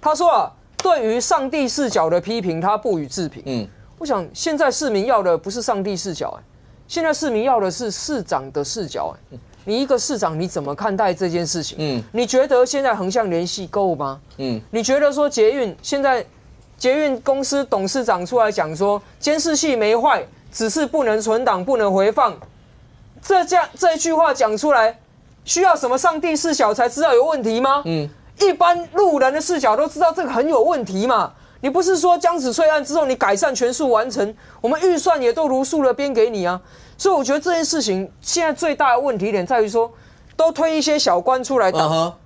他说啊，对于上帝视角的批评，他不予置评。我想现在市民要的不是上帝视角，现在市民要的是市长的视角。你一个市长，你怎么看待这件事情？你觉得现在横向联系够吗？你觉得说现在捷运公司董事长出来讲说监视器没坏，只是不能存档、不能回放，这一句话讲出来，需要什么上帝视角才知道有问题吗？一般路人的视角都知道这个很有问题嘛。你不是说江子翠案之后你改善全数完成，我们预算也都如数的编给你啊。所以我觉得这件事情现在最大的问题点在于说，都推一些小官出来挡，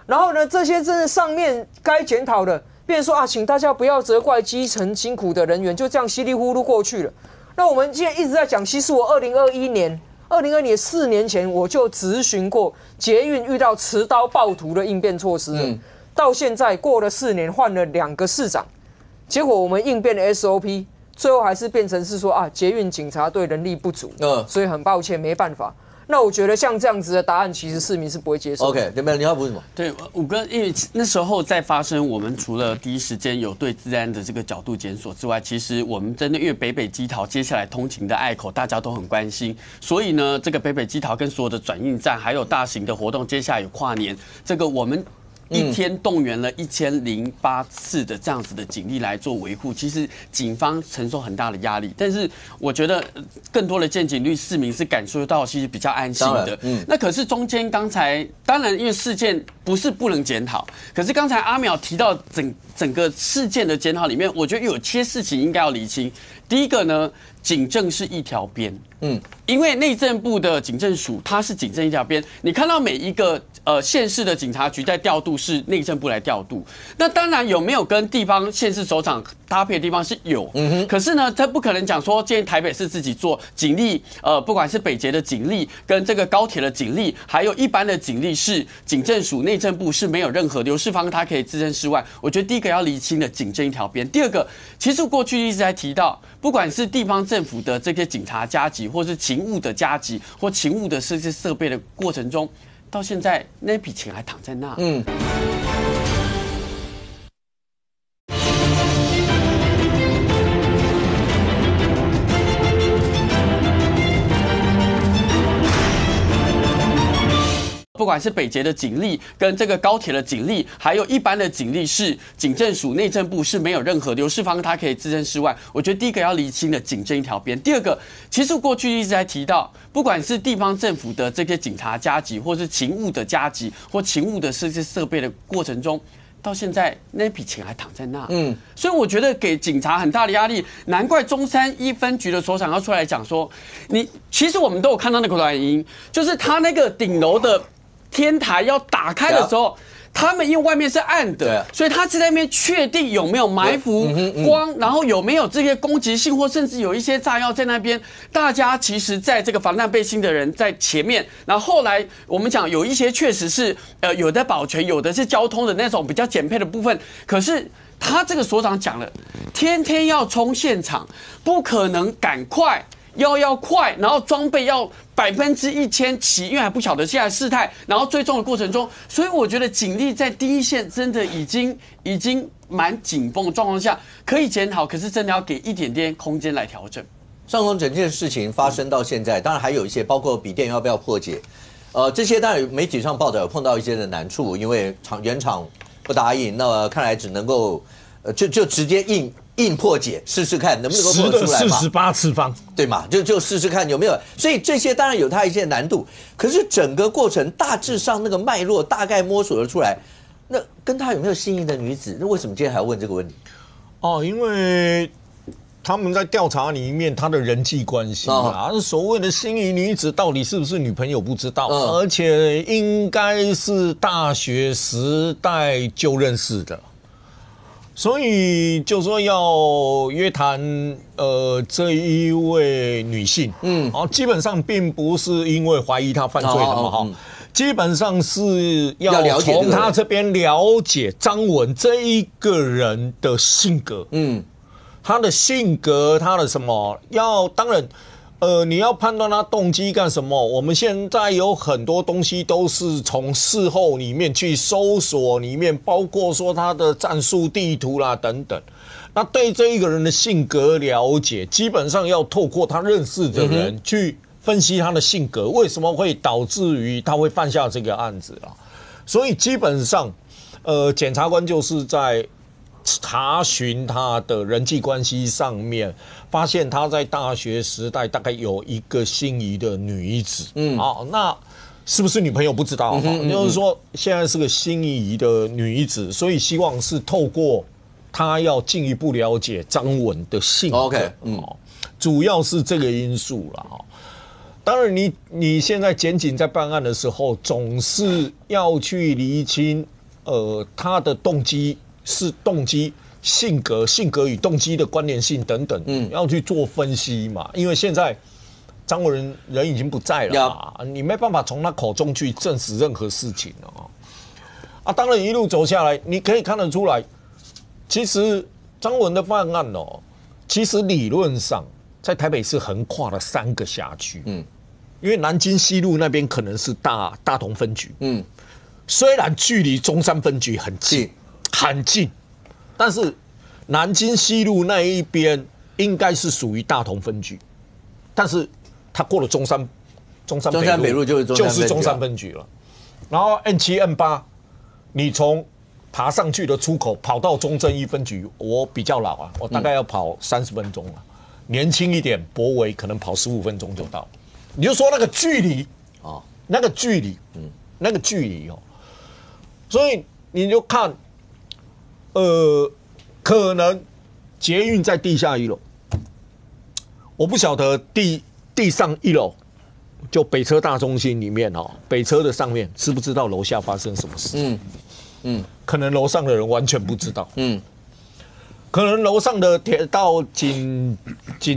然后呢，这些真的上面该检讨的，变成说啊，请大家不要责怪基层辛苦的人员，就这样稀里糊涂过去了。那我们现在一直在讲，其实我2021年4年前我就质询过捷运遇到持刀暴徒的应变措施了。到现在过了4年，换了2个市长，结果我们应变的 SOP 最后还是变成是说啊，捷运警察队人力不足，所以很抱歉没办法。那我觉得像这样子的答案，其实市民是不会接受的。OK， 对不对？你要补什么？对，武哥，因为那时候在发生，我们除了第一时间有对治安的这个角度检索之外，其实我们真的因为北基桃接下来通勤的隘口，大家都很关心，所以呢，这个北基桃跟所有的转运站，还有大型的活动，接下来有跨年，这个我们一天动员了1008次的这样子的警力来做维护，其实警方承受很大的压力，但是我觉得更多的见警率市民是感受到其实比较安心的。那可是中间刚才当然因为事件不是不能检讨，可是刚才阿淼提到整个事件的检讨里面，我觉得有些事情应该要厘清。第一个呢，警政是一条边，因为内政部的警政署它是警政一条边，你看到每一个县市的警察局在调度是内政部来调度，那当然有没有跟地方县市首长搭配的地方是有，可是呢，他不可能讲说今天台北市自己做警力，不管是北捷的警力跟这个高铁的警力，还有一般的警力是警政署内政部是没有任何刘世芳他可以置身事外。我觉得第一个要厘清的警政一条边，第二个，其实过去一直在提到，不管是地方政府的这些警察加急，或是勤务的加急，或勤务的这些设备的过程中，到现在那笔钱还躺在那。不管是北捷的警力跟这个高铁的警力，还有一般的警力是警政署内政部是没有任何刘世芳他可以置身事外。我觉得第一个要厘清的警政一条边，第二个，其实过去一直在提到，不管是地方政府的这些警察加急，或是勤务的加急，或勤务的这些设备的过程中，到现在那笔钱还躺在那。所以我觉得给警察很大的压力，难怪中山一分局的所长要出来讲说，其实我们都有看到那个短影音，就是他那个顶楼的天台要打开的时候，他们因为外面是暗的，所以他是在那边确定有没有埋伏光，然后有没有这些攻击性，或甚至有一些炸药在那边。大家其实在这个防弹背心的人在前面，然后后来我们讲有一些确实是有的保全，有的是交通的那种比较简配的部分，可是他这个所长讲了，天天要冲现场，不可能赶快。要快，然后装备要1000%起，因为还不晓得现在事态，然后追踪的过程中，所以我觉得警力在第一线真的已经蛮紧绷的状况下，可以检讨，可是真的要给一点点空间来调整。上空整件事情发生到现在，当然还有一些包括笔电要不要破解，这些当然媒体上报道有碰到一些的难处，因为原厂不答应，那看来只能够就直接硬破解试试看能不能够破得出来嘛？48次方，对嘛？就试试看有没有。所以这些当然有它一些难度，可是整个过程大致上那个脉络大概摸索了出来。那跟他有没有心仪的女子？那为什么今天还要问这个问题？因为他们在调查里面他的人际关系啊，所谓的心仪女子到底是不是女朋友不知道，而且应该是大学时代就认识的。所以就说要约谈这一位女性，基本上并不是因为怀疑她犯罪的嘛，基本上是要从她这边了解张文这一个人的性格，他的性格，他的什么，当然。你要判断他动机干什么？我们现在有很多东西都是从事后里面去搜索，里面包括说他的战术地图啦等等。那对这一个人的性格了解，基本上要透过他认识的人去分析他的性格，为什么会导致于他会犯下这个案子啊？所以基本上，检察官就是在查询他的人际关系上面，发现他在大学时代大概有一个心仪的女子，那是不是女朋友不知道，就是说现在是个心仪的女子，所以希望是透过他要进一步了解张文的性格，主要是这个因素啦。当然你现在检警在办案的时候，总是要去厘清他的动机。性格与动机的关联性等等，要去做分析嘛。因为现在张文人已经不在了嘛，你没办法从他口中去证实任何事情当然一路走下来，你可以看得出来，其实张文的犯案其实理论上在台北市横跨了3个辖区，因为南京西路那边可能是大同分局，虽然距离中山分局很近，但是南京西路那一边应该是属于大同分局，但是他过了中山北路就是中山分局了。然后 N7 N8， 你从爬上去的出口跑到中正一分局，我比较老我大概要跑30分钟了。年轻一点，博维可能跑15分钟就到。你就说那个距离那个距离所以你就看。可能捷运在地下1楼，我不晓得地上1楼，就北车大中心里面哦，北车的上面知不知道楼下发生什么事？可能楼上的人完全不知道。可能楼上的铁道警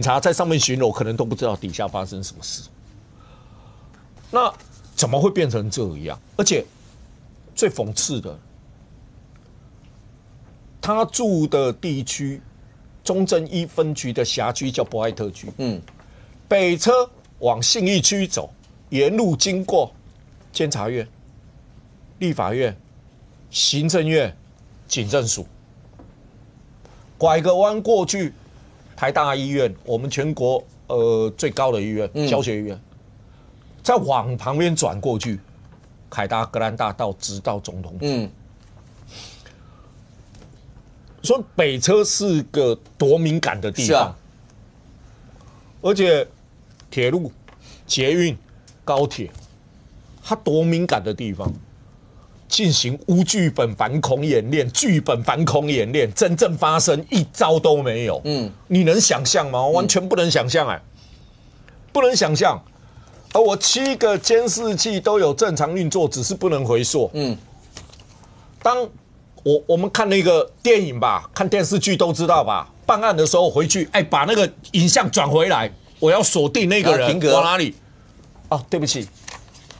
察在上面巡逻，可能都不知道底下发生什么事。那怎么会变成这样？而且最讽刺的，他住的地区，中正1分局的辖区叫博爱特区。北车往信义区走，沿路经过监察院、立法院、行政院、警政署。拐个弯过去，台大医院，我们全国最高的医院，教学医院，再往旁边转过去，凯达格兰大道直到总统府。所以北车是个多敏感的地方，而且铁路、捷运、高铁，它多敏感的地方。进行无剧本反恐演练，剧本反恐演练真正发生一招都没有。你能想象吗？完全不能想象不能想象。而我7个监视器都有正常运作，只是不能回溯。当我们看那个电影吧，看电视剧都知道吧，办案的时候回去，把那个影像转回来，我要锁定那个人往哪里。对不起，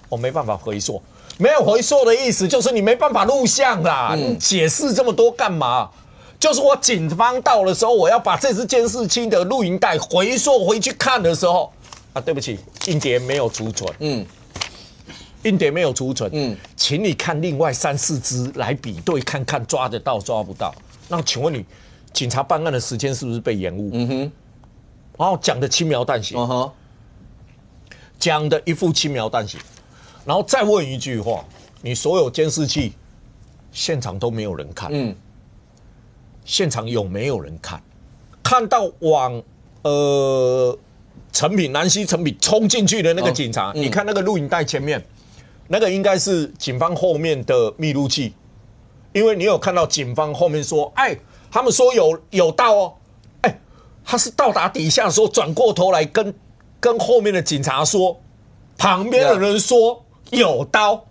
我没办法回溯。没有回溯的意思就是你没办法录像啦，你解释这么多干嘛？就是我警方到的时候，我要把这支监视器的录影带回溯回去看的时候，对不起，硬碟没有储存，硬碟没有储存，请你看另外3、4支来比对看看抓得到抓不到。那请问你，警察办案的时间是不是被延误？然后讲的轻描淡写，讲的一副轻描淡写。然后再问一句话：你所有监视器现场都没有人看，现场有没有人看？看到往南西成品冲进去的那个警察，你看那个录影带前面，那个应该是警方后面的密录器，因为你有看到警方后面说，他们说有到哦，他是到达底下的时候转过头来跟后面的警察说，旁边的人说。有刀，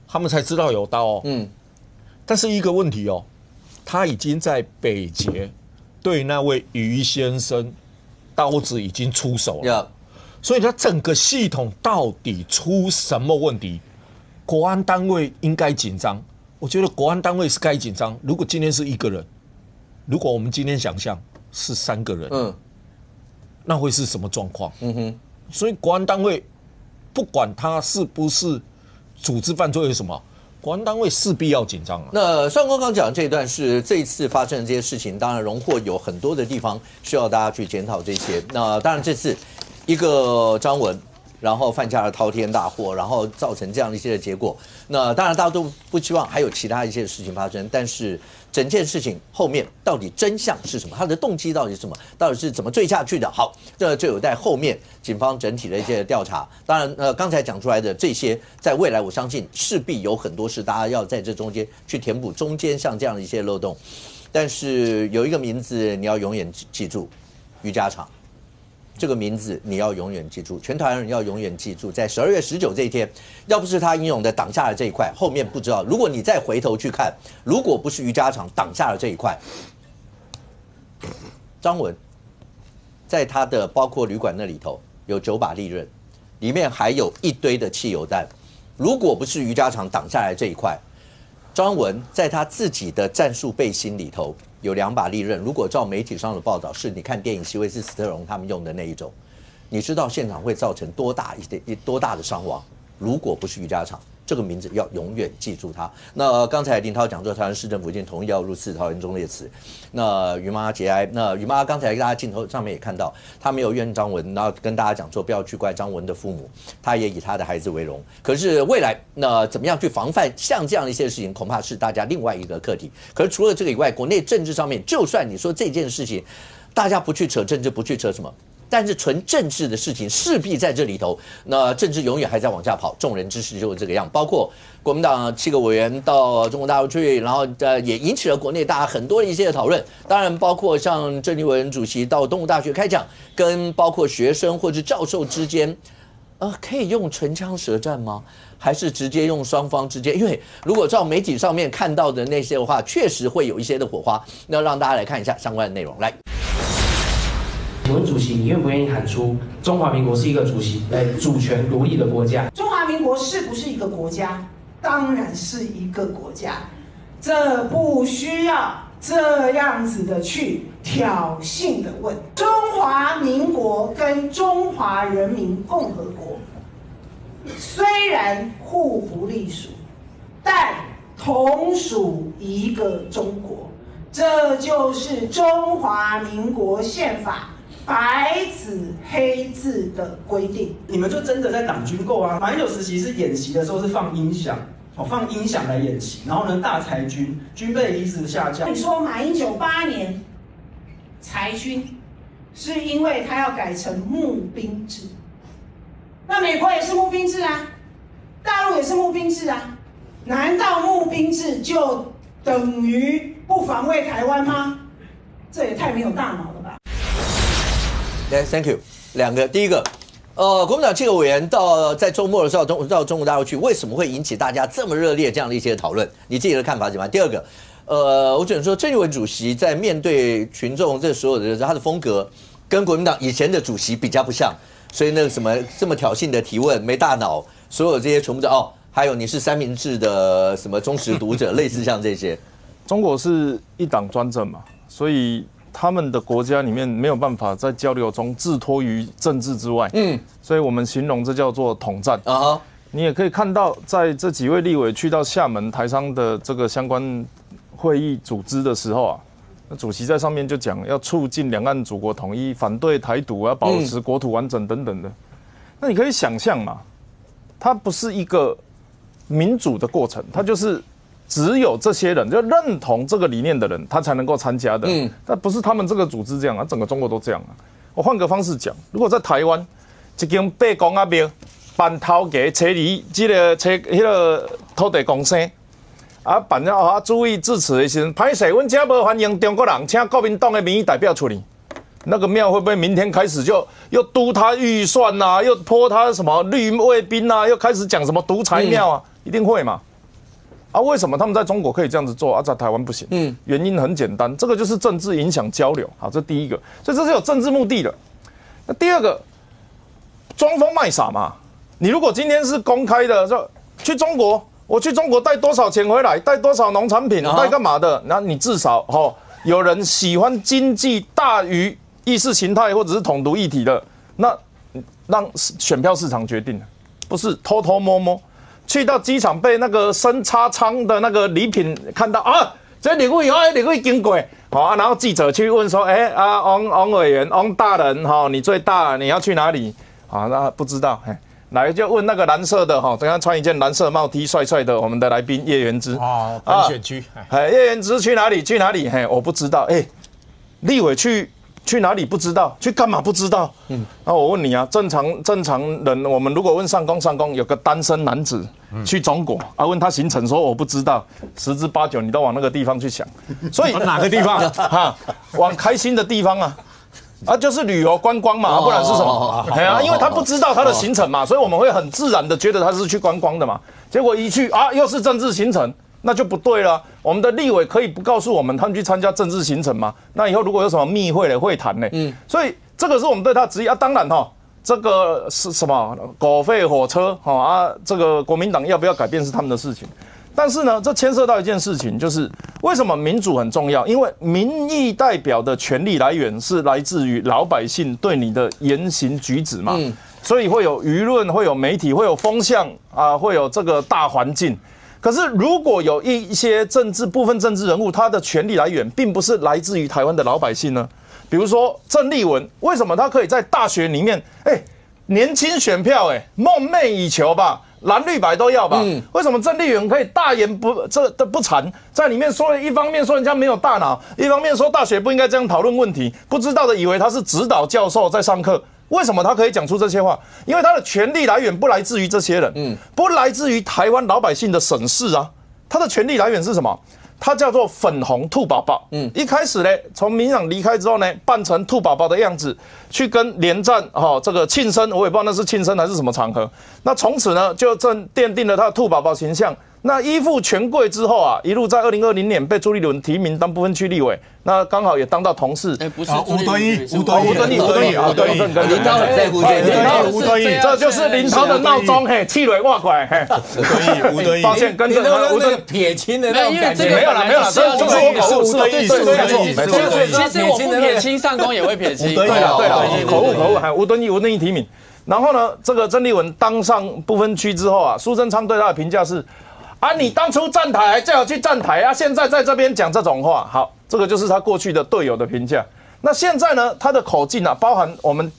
他们才知道有刀哦。但是一个问题哦，他已经在北捷对那位于先生刀子已经出手了，所以他整个系统到底出什么问题？国安单位应该紧张，我觉得国安单位是该紧张。如果今天是1个人，如果我们今天想象是3个人，那会是什么状况？所以国安单位。不管他是不是组织犯罪，什么国安单位势必要紧张。那尚刚刚讲的这一段是这一次发生的这些事情，当然荣获有很多的地方需要大家去检讨这些。那当然这次一个张文，然后犯下了滔天大祸，然后造成这样一些的结果。那当然大家都不希望还有其他一些事情发生，但是整件事情后面到底真相是什么？他的动机到底是什么？到底是怎么坠下去的？好，这就有待后面警方整体的一些调查。当然，刚才讲出来的这些，在未来我相信势必有很多是大家要在这中间去填补中间像这样的一些漏洞。但是有一个名字你要永远记住，于家常。这个名字你要永远记住，全台湾人要永远记住，在12月19这一天，要不是他英勇的挡下了这一块，后面不知道。如果你再回头去看，如果不是于家常挡下了这一块，张文在他的包括旅馆那里头有9把利刃，里面还有一堆的汽油弹。如果不是于家常挡下来这一块，张文在他自己的战术背心里头有2把利刃，如果照媒体上的报道是你看电影席维斯·史特龙他们用的那一种，你知道现场会造成多大的伤亡？如果不是于家常，这个名字要永远记住他。那刚才林涛讲说，台湾市政府已经同意要入祀桃园忠烈祠。那于妈节哀，那于妈刚才大家镜头上面也看到，她没有怨张文，然后跟大家讲说不要去怪张文的父母，她也以她的孩子为荣。可是未来那怎么样去防范像这样的一些事情，恐怕是大家另外一个课题。可是除了这个以外，国内政治上面，就算你说这件事情，大家不去扯政治，不去扯什么。但是纯政治的事情势必在这里头，那政治永远还在往下跑，众人之事就是这个样。包括国民党7个委员到中国大陆去，然后也引起了国内大家很多的一些讨论。当然，包括像郑丽文主席到东吴大学开讲，跟包括学生或者教授之间，可以用唇枪舌战吗？还是直接用双方之间？因为如果照媒体上面看到的那些的话，确实会有一些的火花。那让大家来看一下相关的内容。来，请问主席，你愿不愿意喊出中华民国是一个主权独立的国家？中华民国是不是一个国家？当然是一个国家，这不需要这样子的去挑衅的问。中华民国跟中华人民共和国虽然互不隶属，但同属一个中国，这就是中华民国宪法白纸黑字的规定。你们就真的在党军购啊？马英九时期是演习的时候是放音响，放音响来演习，然后呢大裁军，军备一直下降。你说马英九8年裁军，是因为他要改成募兵制。那美国也是募兵制啊，大陆也是募兵制啊，难道募兵制就等于不防卫台湾吗？这也太没有大脑了吧。来 ，Thank you。两个，第一个，国民党7个委员在周末的时候到中国大陆去，为什么会引起大家这么热烈这样的一些讨论？你自己的看法怎么样？第二个，我只能说郑丽文主席在面对群众这所有的他的风格，跟国民党以前的主席比较不像。所以那个什么这么挑衅的提问没大脑，所有这些全部还有你是三明治的什么忠实读者，类似像这些。中国是一党专政嘛，所以他们的国家里面没有办法在交流中置脱于政治之外。所以我们形容这叫做统战。你也可以看到，在这几位立委去到厦门、台商的这个相关会议组织的时候啊。那主席在上面就讲要促进两岸祖国统一，反对台独，要保持国土完整等等的。那你可以想象嘛，它不是一个民主的过程，它就是只有这些人就认同这个理念的人，他才能够参加的。但不是他们这个组织这样啊，整个中国都这样啊。我换个方式讲，如果在台湾，一间八公阿庙办头家找你这个土地公生。办了注意致辞的时候，歹势，阮这无欢迎中国人，请国民党的民意代表出来。那个庙会不会明天开始就又督他预算啊，又泼他什么绿卫兵啊，又开始讲什么独裁庙啊？一定会嘛？为什么他们在中国可以这样子做，在台湾不行？原因很简单，这个就是政治影响交流。好，这第一个，所以这是有政治目的的。那第二个，装疯卖傻嘛。你如果今天是公开的，说去中国。我去中国带多少钱回来，带多少农产品，带干嘛的？然后你至少有人喜欢经济大于意识形态或者是统独议题的，那让选票市场决定，不是偷偷摸摸去到机场被那个升差舱的那个礼品看到这立委立委经过然后记者去问说，王委员、王大人你最大，你要去哪里？那不知道来就问那个蓝色的刚刚穿一件蓝色帽 T 帅帅的我们的来宾叶元之本选区叶元之去哪里？去哪里？我不知道。立委去哪里不知道？去干嘛不知道？那我问你啊，正常人，我们如果问上公有个单身男子去中国问他行程，说我不知道，10之8九你都往那个地方去想，所以哪个地方往开心的地方就是旅游观光嘛，不然是什么？因为他不知道他的行程嘛，所以我们会很自然的觉得他是去观光的嘛。结果一去又是政治行程，那就不对了。我们的立委可以不告诉我们他们去参加政治行程吗？那以后如果有什么密会的会谈呢？所以这个是我们对他质疑当然这个是什么狗吠火车这个国民党要不要改变是他们的事情。但是呢，这牵涉到一件事情，就是为什么民主很重要？因为民意代表的权力来源是来自于老百姓对你的言行举止嘛，所以会有舆论，会有媒体，会有风向会有这个大环境。可是如果有一些部分政治人物，他的权力来源并不是来自于台湾的老百姓呢？比如说郑丽文，为什么他可以在大学里面，年轻选票梦寐以求吧？蓝绿白都要吧？为什么郑丽媛可以大言不惭，在里面说一方面说人家没有大脑，一方面说大学不应该这样讨论问题，不知道的以为他是指导教授在上课。为什么他可以讲出这些话？因为他的权力来源不来自于这些人，不来自于台湾老百姓的审视啊。他的权力来源是什么？他叫做粉红兔宝宝。一开始呢，从民进党离开之后呢，扮成兔宝宝的样子，去跟连战这个庆生，我也不知道那是庆生还是什么场合。那从此呢，就正奠定了他的兔宝宝形象。那依附权贵之后啊，一路在2020年被朱立伦提名当不分区立委，那刚好也当到同事。不是吴敦义，林涛很在乎吴敦义，这就是林涛的闹钟，嘿，气蕊哇拐，嘿，吴敦义，抱歉，跟着吴敦义撇清的那种感觉，没有啦，这是我口误，其实我不撇清，上宫也会撇清。对了，口误，还吴敦义提名。然后呢，这个郑丽文当上不分区之后啊，苏贞昌对他的评价是。你当初站台还叫我去站台啊，现在在这边讲这种话，好，这个就是他过去的队友的评价。那现在呢，他的口径啊，包含我们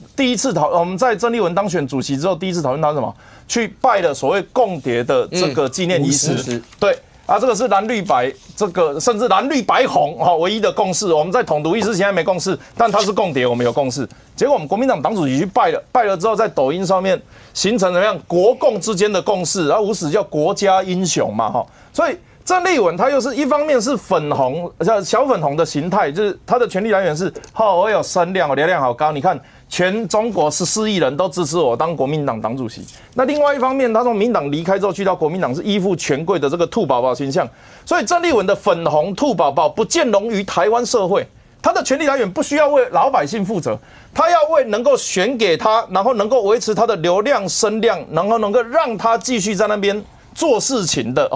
我们在郑丽文当选主席之后，第一次讨论他什么，去拜了所谓共谍的这个纪念仪式，对。这个是蓝绿白，这个甚至蓝绿白红唯一的共识。我们在统独意识现在没共识，但他是共谍，我们有共识。结果我们国民党党主席去拜了之后，在抖音上面形成怎么样国共之间的共识，然后无耻叫国家英雄嘛所以郑丽文他又是一方面是粉红小粉红的形态，就是他的权力来源是我有声量，我流量好高，你看。全中国14亿人都支持我当国民党党主席。那另外一方面，他从民党离开之后去到国民党，是依附权贵的这个兔宝宝形象。所以郑丽文的粉红兔宝宝不见容于台湾社会，他的权力来源不需要为老百姓负责，他要为能够选给他，然后能够维持他的流量声量，然后能够让他继续在那边做事情的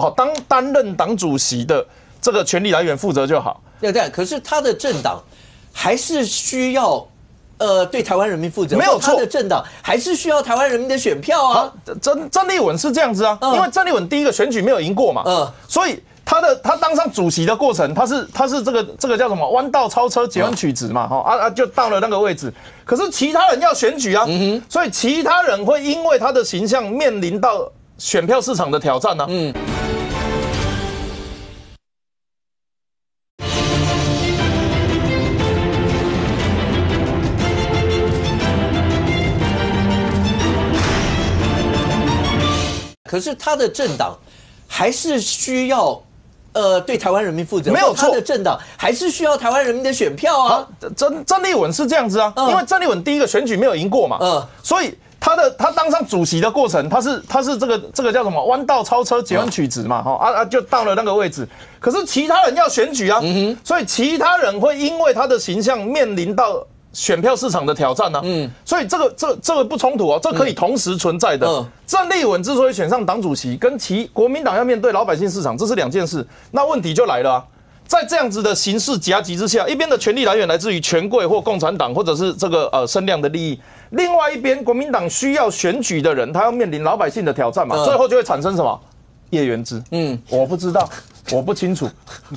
担任党主席的这个权力来源负责就好。要这样，可是他的政党还是需要。对台湾人民负责，没有错。他的政党还是需要台湾人民的选票啊。郑丽文是这样子啊，因为郑丽文第一个选举没有赢过嘛，所以他当上主席的过程，他是这个叫什么弯道超车、截弯取直嘛，就到了那个位置。可是其他人要选举啊，所以其他人会因为他的形象面临到选票市场的挑战呢。可是他的政党还是需要对台湾人民负责，没有错。他的政党还是需要台湾人民的选票啊。郑丽文是这样子啊，因为郑丽文第一个选举没有赢过嘛，所以他当上主席的过程，他是这个叫什么弯道超车、截弯取直嘛，就到了那个位置。可是其他人要选举啊，所以其他人会因为他的形象面临到。选票市场的挑战呢？所以这个不冲突哦，这可以同时存在的。郑丽文之所以选上党主席，跟国民党要面对老百姓市场，这是两件事。那问题就来了啊，在这样子的形势夹击之下，一边的权力来源来自于权贵或共产党，或者是这个声量的利益；另外一边，国民党需要选举的人，他要面临老百姓的挑战嘛，最后就会产生什么？叶元之，我不知道。我不清楚，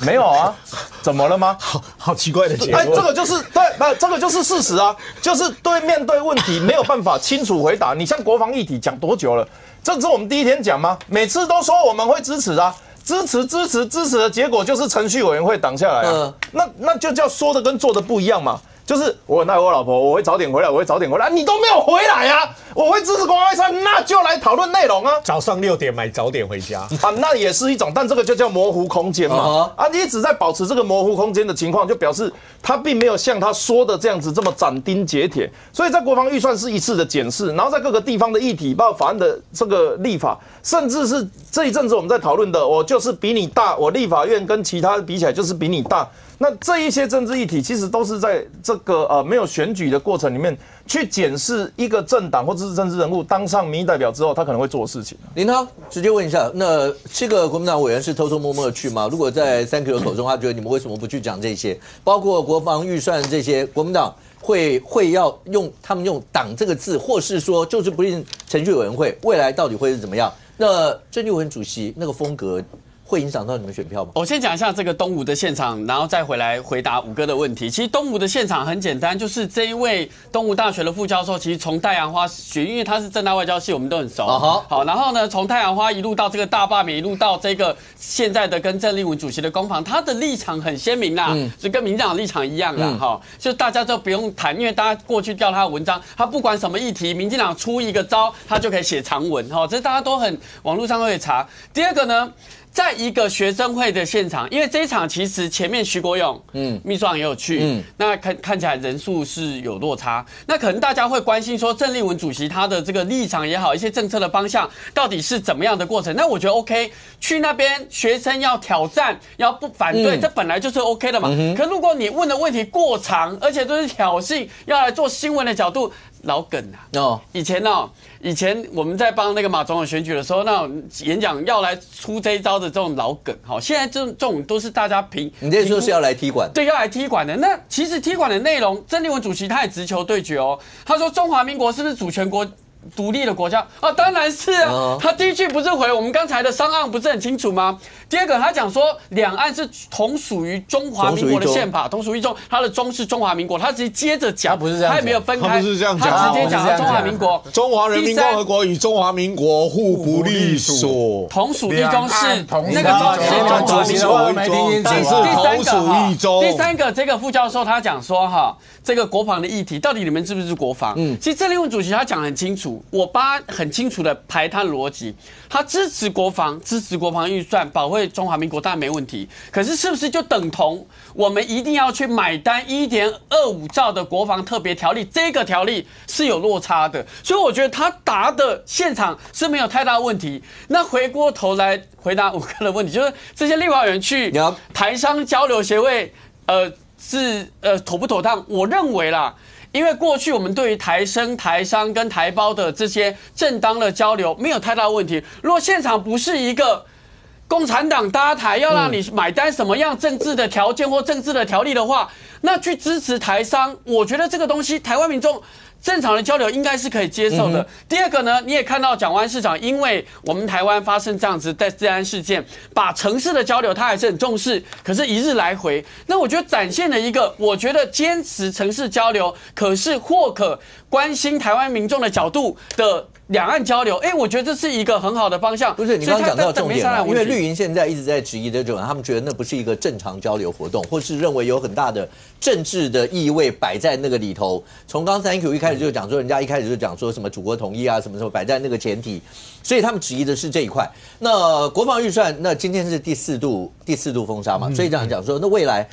没有啊，怎么了吗？好奇怪的结论。这个就是对，这个就是事实啊，就是面对问题没有办法清楚回答。你像国防议题讲多久了？这是我们第一天讲吗？每次都说我们会支持啊，支持的结果就是程序委员会挡下来啊。那就叫说的跟做的不一样嘛。就是我很爱我老婆，我会早点回来，你都没有回来啊！我会支持国防3，那就来讨论内容啊。早上6点买早点回家那也是一种，但这个就叫模糊空间嘛。一直在保持这个模糊空间的情况，就表示他并没有像他说的这样子这么斩钉截铁。所以在国防预算是一次的检视，然后在各个地方的议题，包括法案的这个立法，甚至是这一阵子我们在讨论的，我就是比你大，我立法院跟其他比起来就是比你大。那这一些政治议题，其实都是在这个没有选举的过程里面，去检视一个政党或者是政治人物当上民意代表之后，他可能会做的事情。林涛，直接问一下，那7个国民党委员是偷偷摸摸的去吗？如果在3Q的口中，他觉得你们为什么不去讲这些？包括国防预算这些，国民党会要用他们用党这个字，或是说就是不定程序委员会未来到底会是怎么样？那郑丽文主席那个风格。会影响到你们选票吗？我先讲一下这个东吴的现场，然后再回来回答五哥的问题。其实东吴的现场很简单，就是这一位东吴大学的副教授，其实从太阳花学，因为他是政大外交系，我们都很熟。好，然后呢，从太阳花一路到这个大罢免，一路到这个现在的跟郑丽文主席的攻防，他的立场很鲜明啦，就跟民进党的立场一样啦。就大家都不用谈，因为大家过去调他的文章，他不管什么议题，民进党出一个招，他就可以写长文。这大家都很网络上都可以查。第二个呢？在一个学生会的现场，因为这一场其实前面徐国勇秘书长也有去，那看起来人数是有落差，那可能大家会关心说郑丽文主席他的这个立场也好，一些政策的方向到底是怎么样的过程？那我觉得 OK， 去那边学生要挑战，要不反对，这本来就是 OK 的嘛。可如果你问的问题过长，而且都是挑衅，要来做新闻的角度。老梗啊！以前我们在帮那个马总统选举的时候，那种演讲要来出这一招的这种老梗，现在这种都是大家评。你这说是要来踢馆？对，要来踢馆的。那其实踢馆的内容，郑丽文主席他也直球对决哦。他说中华民国是不是主权国？独立的国家啊，当然是啊。他第一句不是回我们刚才的商案不是很清楚吗？第二个他讲说两岸是同属于中华民国的宪法，同属一中，他的中是中华民国，他直接接着讲，他不是这样，他也没有分开，他不是这样讲，他直接讲中华民国，中华人民共和国与中华民国互不隶属，同属一中是那个中华民国没听清楚。第三个这个副教授他讲说这个国防的议题到底你们是不是国防？其实郑丽文主席他讲很清楚。我爸很清楚的排他的逻辑，他支持国防预算，保卫中华民国当然没问题。可是是不是就等同我们一定要去买单1.25兆的国防特别条例？这个条例是有落差的，所以我觉得他答的现场是没有太大问题。那回过头来回答五哥的问题，就是这些立法委员去台商交流协会，是妥不妥当？我认为啦。因为过去我们对于台生、台商跟台胞的这些正当的交流没有太大问题。如果现场不是一个共产党搭台，要让你买单什么样政治的条件或政治的条例的话，那去支持台商，我觉得这个东西台湾民众正常的交流应该是可以接受的。第二个呢，你也看到蒋万市长，因为我们台湾发生这样子在治安事件，把城市的交流他还是很重视，可是一日来回，那我觉得展现了一个，我觉得坚持城市交流，可是或可关心台湾民众的角度的两岸交流，我觉得这是一个很好的方向。不是你刚刚讲到重点了，因为绿营现在一直在质疑的这种，他们觉得那不是一个正常交流活动，或是认为有很大的政治的意味摆在那个里头。从刚3 Q 一开始就讲说，人家一开始就讲说什么祖国统一啊，什么什么摆在那个前提，所以他们质疑的是这一块。那国防预算，那今天是第四度封杀嘛，所以这样讲说，那未来。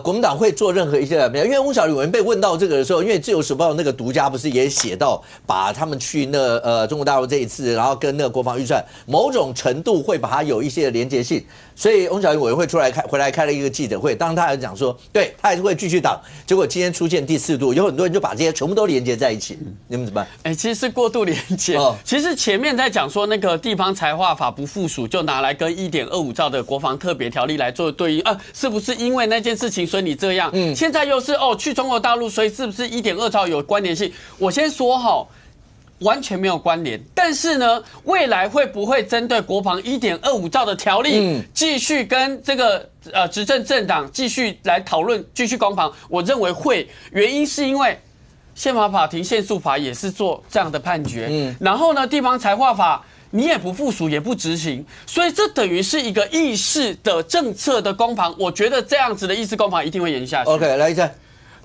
国民党会做任何一些因为翁小玲委员被问到这个的时候，因为自由时报那个独家不是也写到，把他们去那中国大陆这一次，然后跟那个国防预算某种程度会把它有一些连结性，所以翁小玲委员会回来开了一个记者会，当他还讲说，对他还是会继续挡，结果今天出现第4度，有很多人就把这些全部都连结在一起，你们怎么办？其实是过度连结。其实前面在讲说那个地方财划法不附属，就拿来跟1.25兆的国防特别条例来做对应是不是因为那件事情，所以你这样？现在又是去中国大陆，所以是不是1.2兆有关联性？我先说完全没有关联。但是呢，未来会不会针对国防1.25兆的条例，继续跟这个执政政党继续来讨论，继续攻防？我认为会，原因是因为宪法法庭宪诉法也是做这样的判决，然后呢，地方财划法。你也不附属，也不执行，所以这等于是一个议事的政策的攻防。我觉得这样子的议事攻防一定会延续下去。OK， 来一下。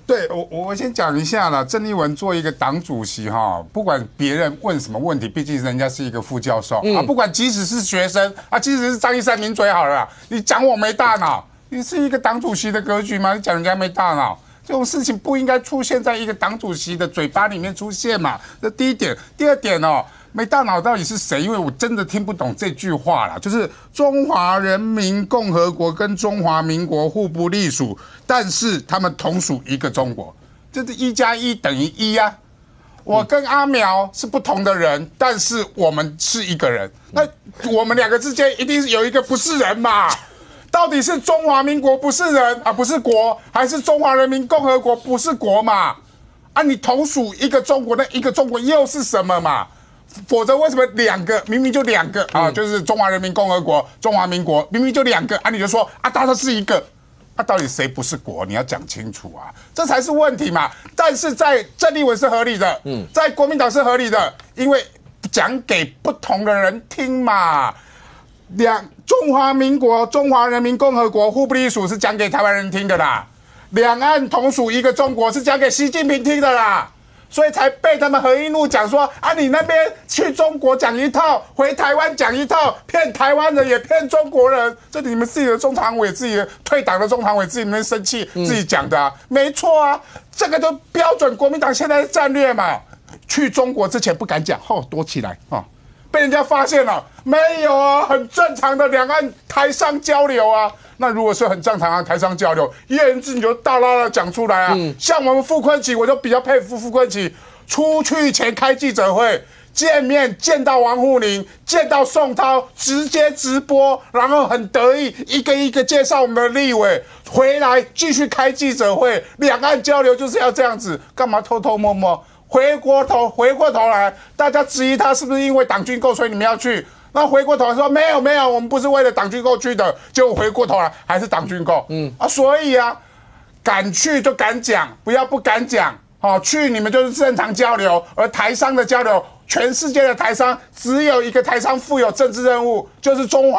对我先讲一下啦，郑丽文做一个党主席不管别人问什么问题，毕竟人家是一个副教授不管即使是学生即使是张一山抿嘴好了，你讲我没大脑，你是一个党主席的格局吗？你讲人家没大脑，这种事情不应该出现在一个党主席的嘴巴里面出现嘛。这第一点，第二点没大脑到底是谁？因为我真的听不懂这句话啦，就是中华人民共和国跟中华民国互不隶属，但是他们同属一个中国，这是1+1等于1啊。我跟阿苗是不同的人，但是我们是一个人，那我们两个之间一定是有一个不是人嘛？到底是中华民国不是人不是国，还是中华人民共和国不是国嘛？你同属一个中国，那一个中国又是什么嘛？否则为什么2个明明就2个啊？就是中华人民共和国、中华民国，明明就2个啊，你就说啊，它是一个。到底谁不是国？你要讲清楚啊，这才是问题嘛。但是在郑丽文是合理的，在国民党是合理的，因为讲给不同的人听嘛。中华民国、中华人民共和国互不隶属是讲给台湾人听的啦，两岸同属一个中国是讲给习近平听的啦。所以才被他们何一怒讲说啊，你那边去中国讲一套，回台湾讲一套，骗台湾人也骗中国人，这你们自己的中常委、自己的退党的中常委自己能生气，自己讲的啊，没错啊，这个就标准国民党现在的战略嘛。去中国之前不敢讲，躲起来啊，被人家发现了，没有啊，很正常的两岸台商交流啊。那如果是很正常的台商交流，言之你就大啦啦讲出来啊。像我们傅昆萁，我就比较佩服傅昆萁，出去前开记者会，见面见到王沪宁，见到宋涛，直接直播，然后很得意，一个一个介绍我们的立委，回来继续开记者会，两岸交流就是要这样子，干嘛偷偷摸摸？回过头来，大家质疑他是不是因为党军购，所以你们要去？那回过头来说没有，我们不是为了党军购去的，结果回过头来还是党军购。所以啊，敢去就敢讲，不敢讲。去你们就是正常交流，而台商的交流，全世界的台商只有一个台商负有政治任务，就是中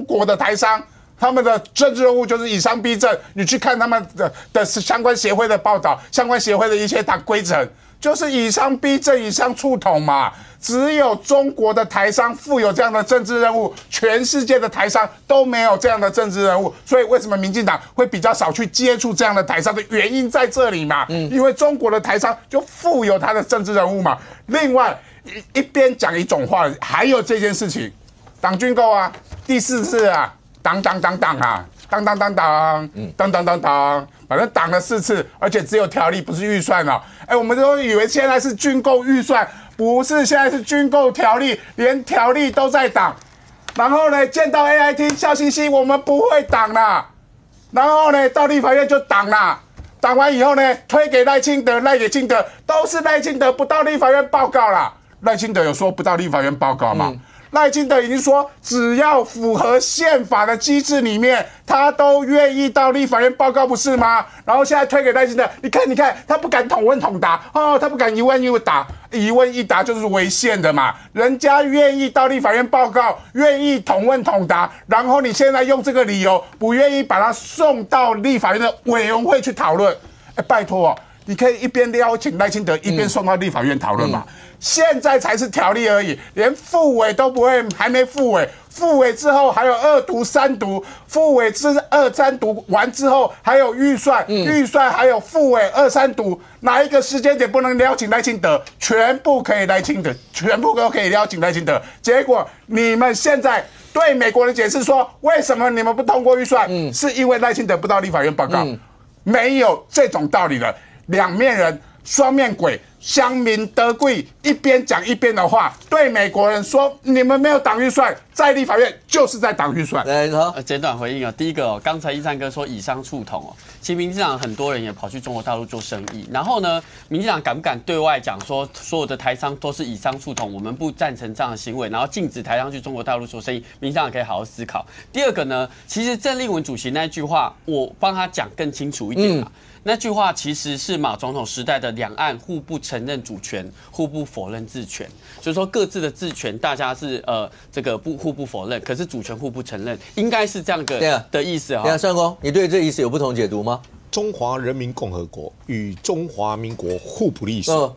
国的台商，他们的政治任务就是以商逼政。你去看他们的相关协会的报道，相关协会的一些规程，就是以商逼政，以商促统嘛。只有中国的台商负有这样的政治任务，全世界的台商都没有这样的政治任务。所以为什么民进党会比较少去接触这样的台商的原因在这里嘛？因为中国的台商就负有他的政治任务嘛。另外一边讲一种话，还有这件事情，党军购啊，第4次啊，党啊。反正挡了4次，而且只有条例，不是预算哦。我们都以为现在是军购预算，不是，现在是军购条例，连条例都在挡。然后呢，见到 AIT 笑嘻嘻，我们不会挡啦。然后呢，到立法院就挡啦。挡完以后呢，推给赖清德，赖给清德，都是赖清德不到立法院报告啦。赖清德有说不到立法院报告吗？赖清德已经说，只要符合宪法的机制里面，他都愿意到立法院报告，不是吗？然后现在推给赖清德，你看，他不敢统问统答他不敢一问一答，一问一答就是违宪的嘛。人家愿意到立法院报告，愿意统问统答，然后你现在用这个理由不愿意把他送到立法院的委员会去讨论，拜托你可以一边邀请赖清德，一边送到立法院讨论嘛。现在才是条例而已，连复委都不会，还没复委。复委之后还有2读、3读，复委是2、3读完之后还有预算，预算还有复委2、3读，哪一个时间点不能邀请赖清德？全部可以赖清德，全部都可以邀请赖清德。结果你们现在对美国人解释说，为什么你们不通过预算？是因为赖清德不到立法院报告，没有这种道理的，两面人。双面鬼，乡民得贵，一边讲一边的话，对美国人说你们没有党预算，在立法院就是在党预算。简短回应第一个刚才一山哥说以商促统其实民进党很多人也跑去中国大陆做生意，然后呢，民进党敢不敢对外讲说所有的台商都是以商促统，我们不赞成这样的行为，然后禁止台商去中国大陆做生意？民进党可以好好思考。第二个呢，其实郑丽文主席那句话，我帮他讲更清楚一点那句话其实是马总统时代的两岸互不承认主权，互不否认治权，就是说各自的治权大家是这个互不否认，可是主权互不承认，应该是这样的意思尚公，你对这意思有不同解读吗？中华人民共和国与中华民国互不隶属，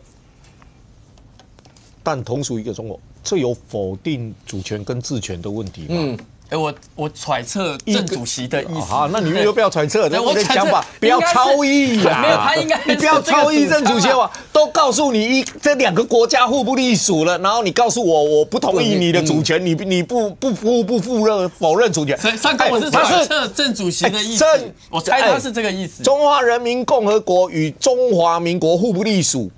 但同属一个中国，这有否定主权跟治权的问题吗？我揣测郑主席的意思。好，那你们就不要揣测，我的讲法不要超译没有，他应该你不要超译郑主席话，都告诉你这2个国家互不隶属了，然后你告诉我不同意你的主权，你不否认主权。上个我是揣测郑主席的意思，我猜他是这个意思。中华人民共和国与中华民国互不隶属，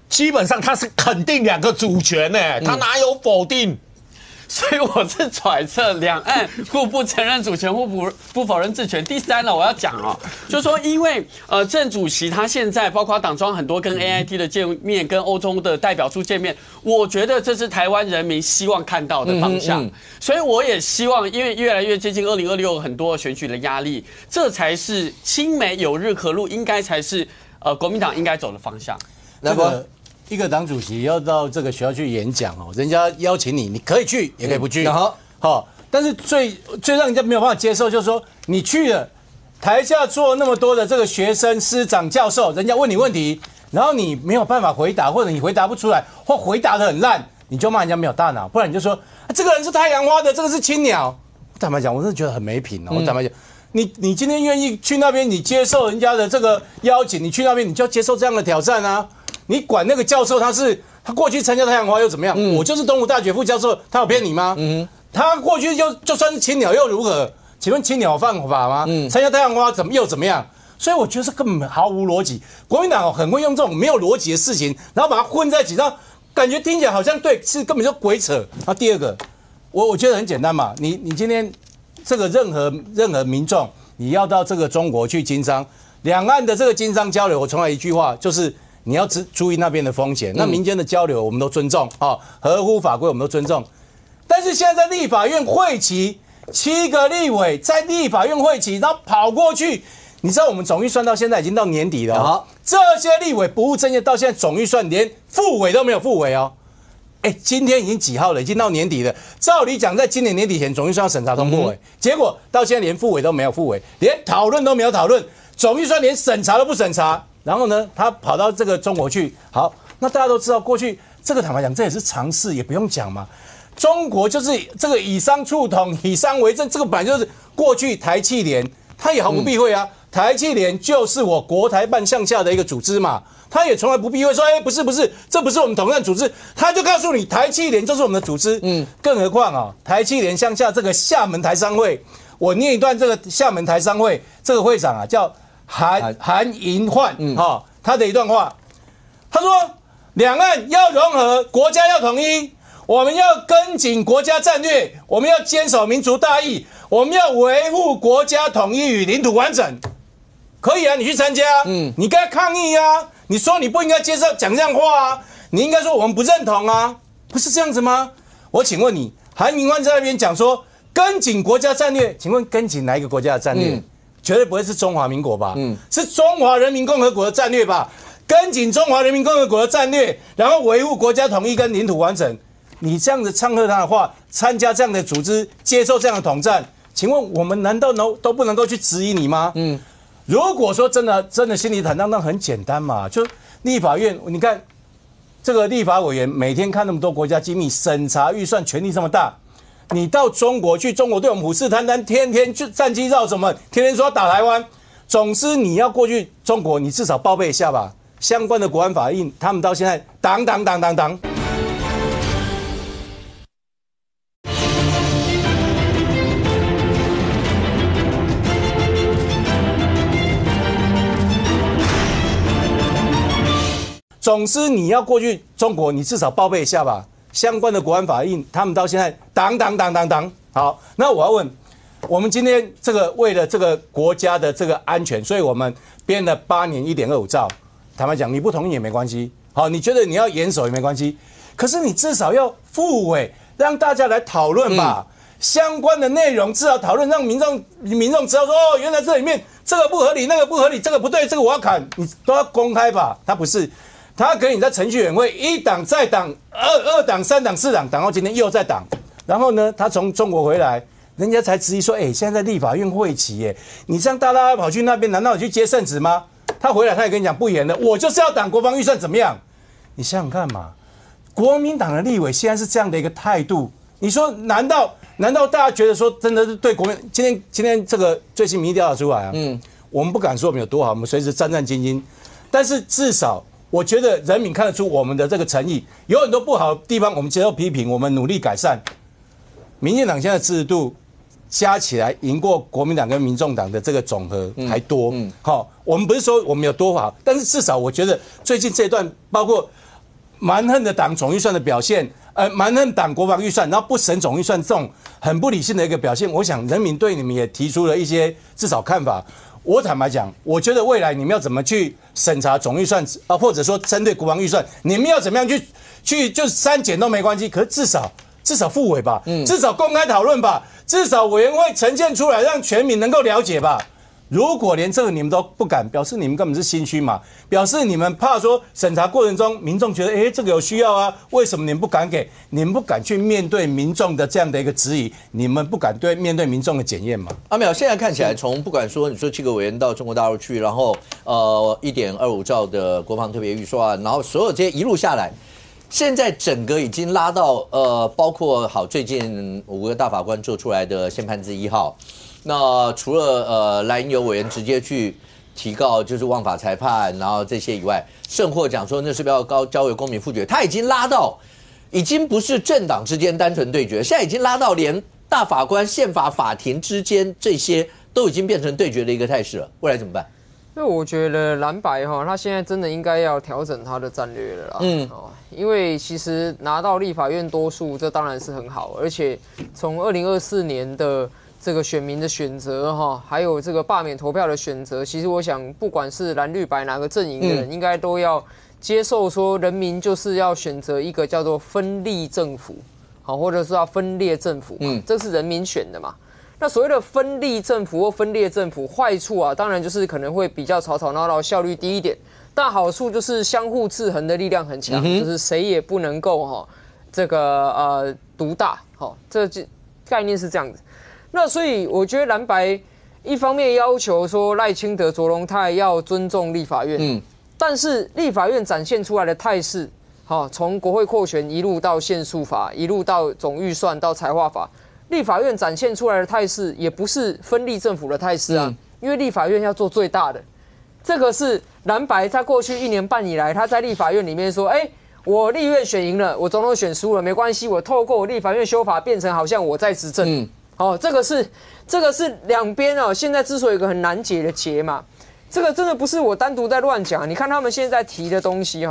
基本上他是肯定2个主权他哪有否定？所以我是揣测两岸互不承认主权，互不否认治权。第三呢，我要讲哦，就是说因为郑主席他现在包括党中央很多跟 AIT 的见面，跟欧洲的代表处见面，我觉得这是台湾人民希望看到的方向。所以我也希望，因为越来越接近2026很多选举的压力，这才是亲美有日可鹭，应该才是国民党应该走的方向。那个一个党主席要到这个学校去演讲哦，人家邀请你，你可以去，也可以不去。好，但是最让人家没有办法接受，就是说你去了，台下坐那么多的这个学生、师长、教授，人家问你问题，然后你没有办法回答，或者你回答不出来，或回答得很烂，你就骂人家没有大脑，不然你就说这个人是太阳花的，这个是青鸟。坦白讲，我真的觉得很没品哦。我坦白讲，你今天愿意去那边，你接受人家的这个邀请，你去那边，你就要接受这样的挑战啊。你管那个教授他过去参加太阳花又怎么样？我就是东吴大学副教授，他有骗你吗？他过去就算是青鸟又如何？请问青鸟犯法吗？参加太阳花又怎么样？所以我觉得这根本毫无逻辑。国民党很会用这种没有逻辑的事情，然后把它混在一起，然后感觉听起来好像对，是根本就鬼扯。第二个，我觉得很简单嘛，你今天这个任何民众，你要到这个中国去经商，两岸的这个经商交流，我从来一句话就是。你要注意那边的风险，那民间的交流我们都尊重啊，合乎法规我们都尊重。但是现在在立法院会期，7个立委在立法院会期，然后跑过去，你知道我们总预算到现在已经到年底了哦，这些立委不务正业，到现在总预算连复委都没有复委哦。今天已经几号了？已经到年底了。照理讲，在今年年底前总预算要审查通过，结果到现在连复委都没有复委，连讨论都没有讨论，总预算连审查都不审查。然后呢，他跑到这个中国去。好，那大家都知道，过去这个坦白讲，这也是常事，也不用讲嘛。中国就是这个以商促统，以商为政，这个本来就是过去台企联，他也毫不避讳啊。台企联就是我国台办项下的一个组织嘛，他也从来不避讳说，不是，这不是我们统战组织，他就告诉你，台企联就是我们的组织。更何况啊，台企联项下这个厦门台商会，我念一段这个厦门台商会这个会长啊，叫。韩银焕他的一段话，他说：两岸要融合，国家要统一，我们要跟紧国家战略，我们要坚守民族大义，我们要维护国家统一与领土完整。可以啊，你去参加，你该抗议啊，你说你不应该接受讲这样话啊，你应该说我们不认同啊，不是这样子吗？我请问你，韩银焕在那边讲说跟紧国家战略，请问跟紧哪一个国家的战略？绝对不会是中华民国吧？是中华人民共和国的战略吧？跟紧中华人民共和国的战略，然后维护国家统一跟领土完整。你这样子唱和他的话，参加这样的组织，接受这样的统战，请问我们难道都不能够去质疑你吗？如果说真的心里坦荡荡，很简单嘛，就立法院，你看这个立法委员每天看那么多国家机密，审查预算权力这么大。你到中国去，中国对我们虎视眈眈，天天就战机绕什么，天天说要打台湾。总之你要过去中国，你至少报备一下吧。相关的国安法令，他们到现在挡。总之你要过去中国，你至少报备一下吧。相关的国安法令，他们到现在挡。好，那我要问，我们今天这个为了这个国家的这个安全，所以我们编了8年1.25兆。坦白讲，你不同意也没关系。好，你觉得你要严守也没关系。可是你至少要复委，让大家来讨论吧。相关的内容至少讨论，让民众知道说，原来这里面这个不合理，那个不合理，这个不对，这个我要砍，你都要公开吧。他不是。他可以在程序委员会1党再党2党3党4党，党到今天又在党，然后呢，他从中国回来，人家才质疑说，现在立法院会期，你这样大家跑去那边，难道你去接圣旨吗？他回来他也跟你讲不严的，我就是要挡国防预算怎么样？你想想看嘛，国民党的立委现在是这样的一个态度，你说难道大家觉得说真的是对国民？今天这个最新民意调查出来啊，我们不敢说我们有多好，我们随时战战兢兢，但是至少。我觉得人民看得出我们的这个诚意，有很多不好的地方，我们接受批评，我们努力改善。民进党现在的制度加起来赢过国民党跟民众党的这个总和还多。好，我们不是说我们有多好，但是至少我觉得最近这段，包括蛮横的党总预算的表现，蛮横党国防预算，然后不审总预算这种很不理性的一个表现，我想人民对你们也提出了一些至少看法。我坦白讲，我觉得未来你们要怎么去审查总预算或者说针对国防预算，你们要怎么样去就是删减都没关系，可是至少复委吧，至少公开讨论吧，至少委员会呈现出来，让全民能够了解吧。如果连这个你们都不敢，表示你们根本是心虚嘛，表示你们怕说审查过程中民众觉得这个有需要啊，为什么你们不敢给？你们不敢去面对民众的这样的一个质疑，你们不敢面对民众的检验嘛？阿淼，现在看起来从不管说你说7个委员到中国大陆去，然后1.25兆的国防特别预算，然后所有这些一路下来。现在整个已经拉到包括最近5个大法官做出来的宪判字1号，那除了蓝营有委员直接去提告就是枉法裁判，然后这些以外，甚或讲说那是不是要交由公民复决，他已经拉到已经不是政党之间单纯对决，现在已经拉到连大法官、宪法法庭之间这些都已经变成对决的一个态势了，未来怎么办？因为我觉得蓝白他现在真的应该要调整他的战略了啦。因为其实拿到立法院多数，这当然是很好，而且从2024年的这个选民的选择还有这个罢免投票的选择，其实我想不管是蓝绿白哪个阵营的人，应该都要接受说，人民就是要选择一个叫做分立政府，或者是要分裂政府嘛，这是人民选的嘛。那所谓的分立政府或分裂政府，坏处啊，当然就是可能会比较吵吵闹闹，效率低一点。但好处就是相互制衡的力量很强，就是谁也不能够这个独大，这概念是这样子。那所以我觉得蓝白一方面要求说赖清德、卓荣泰要尊重立法院，但是立法院展现出来的态势，从国会扩权一路到宪诉法，一路到总预算到财划法。立法院展现出来的态势也不是分立政府的态势啊，因为立法院要做最大的，这个是蓝白在过去1年半以来，他在立法院里面说，我立院选赢了，我总统选输了，没关系，我透过我立法院修法变成好像我在执政，这个是两边现在之所以有一个很难解的结嘛，这个真的不是我单独在乱讲，你看他们现在提的东西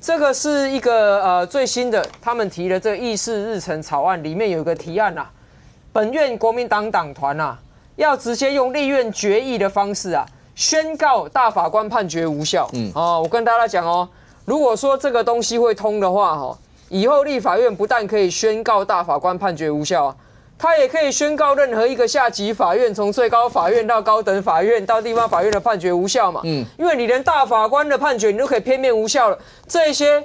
这个是一个最新的，他们提的这个议事日程草案里面有一个提案啊，本院国民党党团啊，要直接用立院决议的方式啊，宣告大法官判决无效。我跟大家讲如果说这个东西会通的话以后立法院不但可以宣告大法官判决无效啊，他也可以宣告任何一个下级法院，从最高法院到高等法院到地方法院的判决无效嘛。因为你连大法官的判决你都可以片面无效了，这些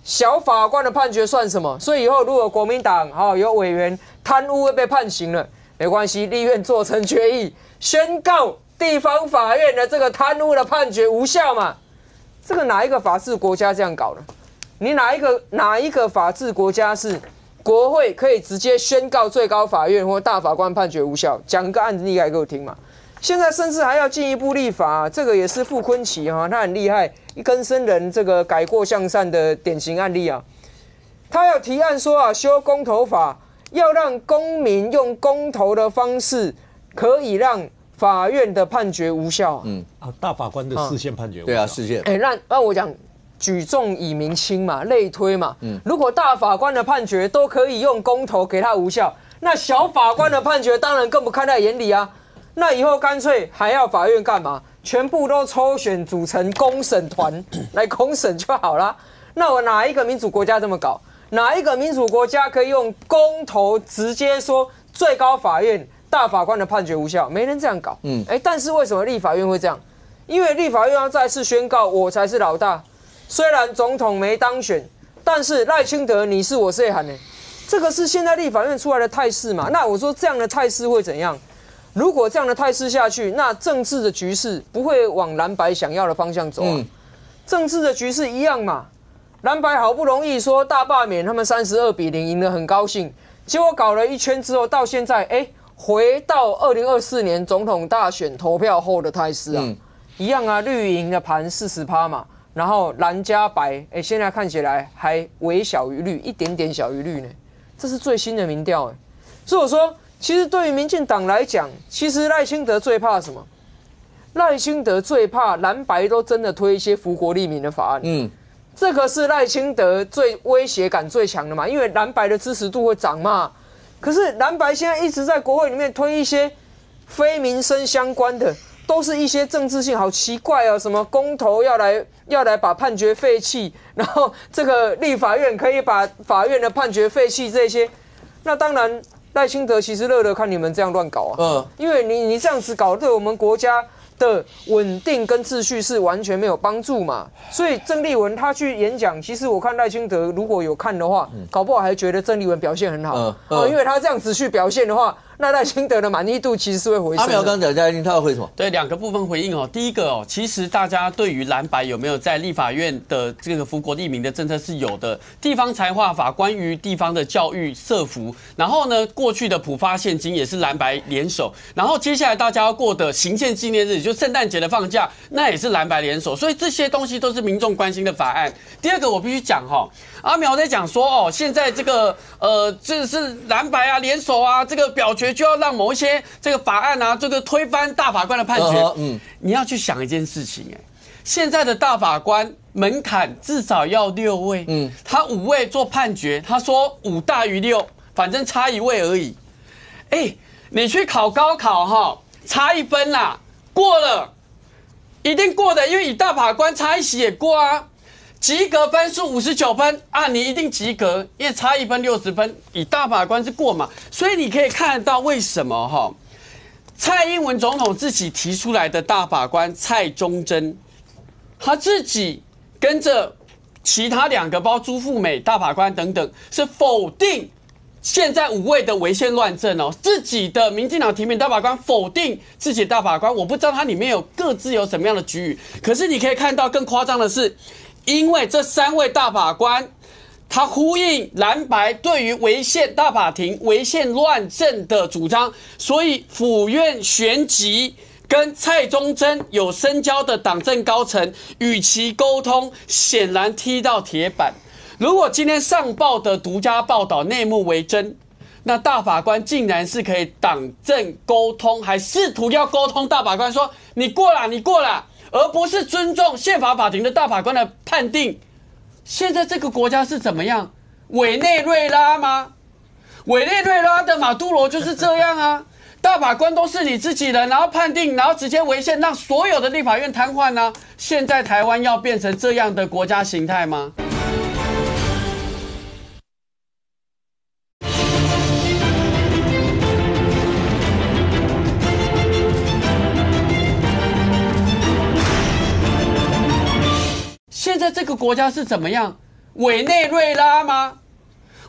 小法官的判决算什么？所以以后如果国民党有委员贪污会被判刑了，没关系，立院做成决议，宣告地方法院的这个贪污的判决无效嘛。这个哪一个法治国家这样搞的？你哪一个法治国家是国会可以直接宣告最高法院或大法官判决无效？讲个案例来给我听嘛。现在甚至还要进一步立法，这个也是傅昆萁他很厉害，一根生人这个改过向善的典型案例啊。他要提案说修公投法，要让公民用公投的方式，可以让法院的判决无效。大法官的释宪判决无效。对啊，释宪。让我讲。举重以明轻嘛，类推嘛。如果大法官的判决都可以用公投给他无效，那小法官的判决当然更不看在眼里啊。那以后干脆还要法院干嘛？全部都抽选组成公审团来公审就好了。那我哪一个民主国家这么搞？哪一个民主国家可以用公投直接说最高法院大法官的判决无效？没人这样搞。但是为什么立法院会这样？因为立法院要再次宣告我才是老大。虽然总统没当选，但是赖清德你是我谁喊呢？这个是现在立法院出来的态势嘛？那我说这样的态势会怎样？如果这样的态势下去，那政治的局势不会往蓝白想要的方向走政治的局势一样嘛。蓝白好不容易说大罢免，他们32-0赢得很高兴，结果搞了一圈之后，到现在回到2024年总统大选投票后的态势一样啊，绿营的盘40%嘛。然后蓝加白，现在看起来还微小于绿，一点点小于绿呢，这是最新的民调所以我说，其实对于民进党来讲，其实赖清德最怕什么？赖清德最怕蓝白都真的推一些福国利民的法案，这个是赖清德最威胁感最强的嘛，因为蓝白的支持度会涨嘛。可是蓝白现在一直在国会里面推一些非民生相关的，都是一些政治性，好奇怪哦，什么公投要来把判决废弃，然后这个立法院可以把法院的判决废弃这些，那当然赖清德其实乐得看你们这样乱搞啊，因为你这样子搞对我们国家的稳定跟秩序是完全没有帮助嘛，所以郑丽文他去演讲，其实我看赖清德如果有看的话，搞不好还觉得郑丽文表现很好，因为他这样子去表现的话，那赖清德的满意度其实是会回升的。阿苗刚讲嘉欣，他要回什么？对，2个部分回应哦。第一个哦，其实大家对于蓝白有没有在立法院的这个福国利民的政策是有的，地方财划法关于地方的教育社福，然后呢，过去的普发现金也是蓝白联手，然后接下来大家要过的行宪纪念日，就圣诞节的放假，那也是蓝白联手，所以这些东西都是民众关心的法案。第二个我必须讲哈，阿苗在讲说哦，现在这个这是蓝白啊联手啊，这个表决就要让某一些这个法案啊，这个推翻大法官的判决。你要去想一件事情，现在的大法官门槛至少要6位，他5位做判决，他说5大于6，反正差1位而已。你去考高考哈，差1分啦，过了，一定过的，因为以大法官差1席也过啊。及格分数59分啊，你一定及格，因为差1分60分，以大法官是过嘛，所以你可以看得到为什么哈，蔡英文总统自己提出来的大法官蔡中贞，他自己跟着其他2个，包括朱富美大法官等等，是否定现在5位的违宪乱政哦，自己的民进党提名大法官否定自己的大法官，我不知道它里面有各自有什么样的局域，可是你可以看到更夸张的是。因为这3位大法官，他呼应蓝白对于违宪大法庭违宪乱政的主张，所以府院旋即跟蔡中贞有深交的党政高层与其沟通，显然踢到铁板。如果今天上报的独家报道内幕为真，那大法官竟然是可以党政沟通，还试图要沟通大法官说你过了，你过了。而不是尊重宪法法庭的大法官的判定。现在这个国家是怎么样？委内瑞拉吗？委内瑞拉的马杜罗就是这样啊！大法官都是你自己人，然后判定，然后直接违宪，让所有的立法院瘫痪啊！现在台湾要变成这样的国家形态吗？现在这个国家是怎么样？委内瑞拉吗？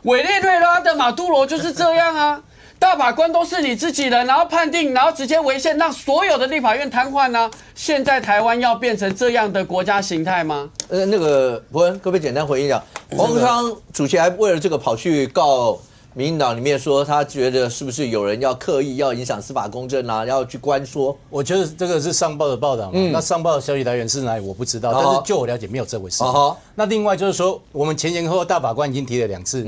委内瑞拉的马杜罗就是这样啊！大法官都是你自己人，然后判定，然后直接违宪，让所有的立法院瘫痪啊！现在台湾要变成这样的国家形态吗？那个伯恩，可不可以简单回应一下？黄国昌主席还为了这个跑去告民进党里面说，他觉得是不是有人要刻意要影响司法公正啊，要去关说？我觉得这个是上报的报道嘛，那上报的消息来源是哪里我不知道，但是就我了解没有这回事。那另外就是说，我们前后大法官已经提了2次，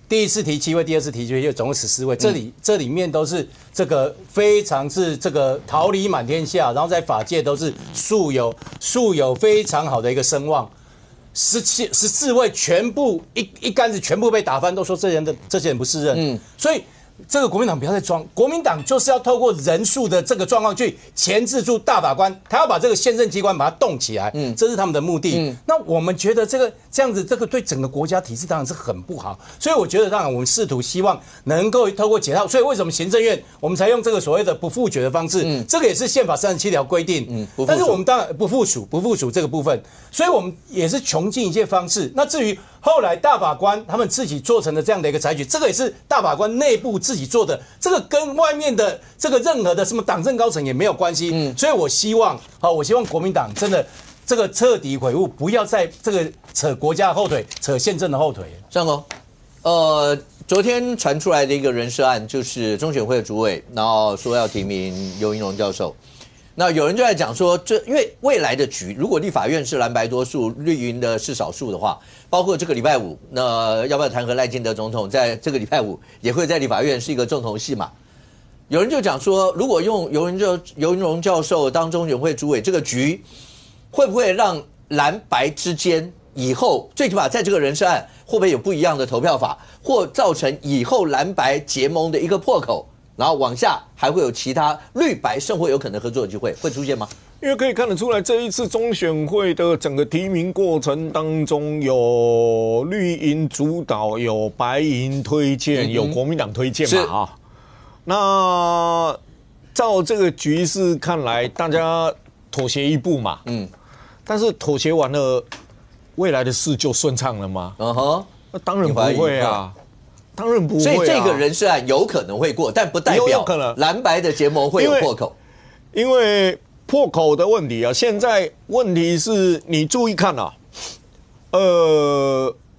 第一次提7位，第二次提7位，总共14位。这里面都是这个非常是这个桃李满天下，然后在法界都是素有非常好的一个声望。14位全部一竿子全部被打翻，都说这些人不适任，所以这个国民党不要再装，国民党就是要透过人数的这个状况去钳制住大法官，他要把这个宪政机关把它动起来，这是他们的目的。那我们觉得这样子，这个对整个国家体制当然是很不好，所以我觉得当然我们试图希望能够透过解套，所以为什么行政院我们才用这个所谓的不复决的方式，这个也是宪法37条规定，但是我们当然不附属这个部分，所以我们也是穷尽一切方式。那至于后来大法官他们自己做成的这样的一个采取，这个也是大法官内部自己做的，这个跟外面的这个任何的什么党政高层也没有关系。所以我希望国民党真的这个彻底悔悟，不要再这个扯国家的后腿，扯宪政的后腿。上公，昨天传出来的一个人事案，就是中选会的主委，然后说要提名游盈荣教授。那有人就在讲说，因为未来的局，如果立法院是蓝白多数，绿营的是少数的话，包括这个礼拜五，那要不要弹劾赖清德总统，在这个礼拜五也会在立法院是一个重头戏嘛？有人就讲说，如果用游盈荣教授当中选会主委，这个局会不会让蓝白之间以后最起码在这个人事案会不会有不一样的投票法，或造成以后蓝白结盟的一个破口，然后往下还会有其他绿白甚或有可能合作的机会会出现吗？因为可以看得出来，这一次中选会的整个提名过程当中，有绿营主导，有白营推荐，有国民党推荐嘛啊。那照这个局势看来，大家妥协一步嘛，但是妥协完了，未来的事就顺畅了吗？那当然不会啊，当然不会啊。所以这个人事案有可能会过，但不代表蓝白的结盟会有破口，因为破口的问题啊，现在问题是你注意看啊，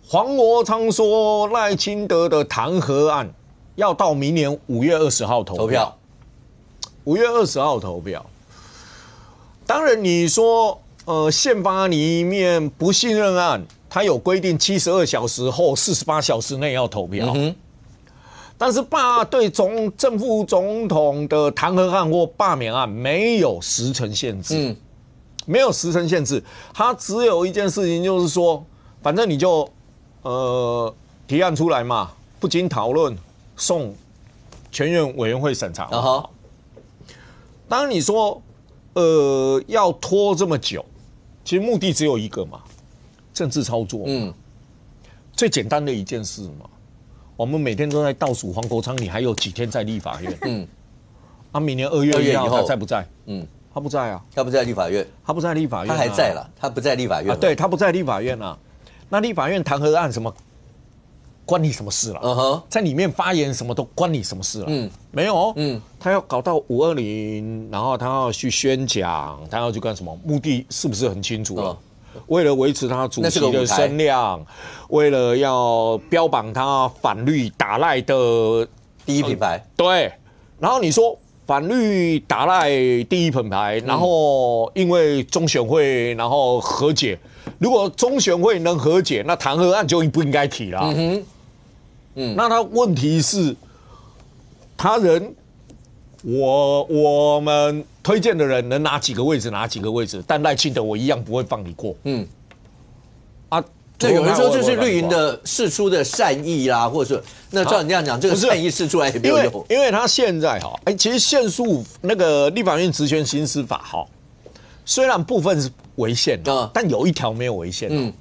黄国昌说赖清德的弹劾案要到明年5月20号投票，5月20号投票。当然你说宪法里面不信任案，它有规定72小时后48小时内要投票。但是对正副总统的弹劾案或罢免案没有时程限制，没有时程限制，它只有一件事情，就是说，反正你就提案出来嘛，不经讨论送全院委员会审查。当然你说要拖这么久，其实目的只有一个嘛，政治操作嘛，最简单的一件事嘛。我们每天都在倒数黄国昌，你还有几天在立法院？明年2月1号他在不在？他不在啊，他不在立法院，他不在立法院，他还在了，他不在立法院对，他不在立法院啊。那立法院弹劾案什么，关你什么事了？在里面发言什么都关你什么事了？没有，他要搞到520，然后他要去宣讲，他要去干什么？目的是不是很清楚了？为了维持他主席的声量，为了要标榜他反绿打赖的第一品牌，对。然后你说反绿打赖第一品牌，然后因为中选会然后和解，如果中选会能和解，那弹劾案就不应该提了。那他问题是，他人我们推荐的人能拿几个位置拿几个位置，但赖清德我一样不会放你过。这有人说这是绿营的释出的善意啦，或者是那照你这样讲，这个善意释出来也没有用。因为他现在其实限诉那个立法院职权行使法虽然部分是违宪的，但有一条没有违宪。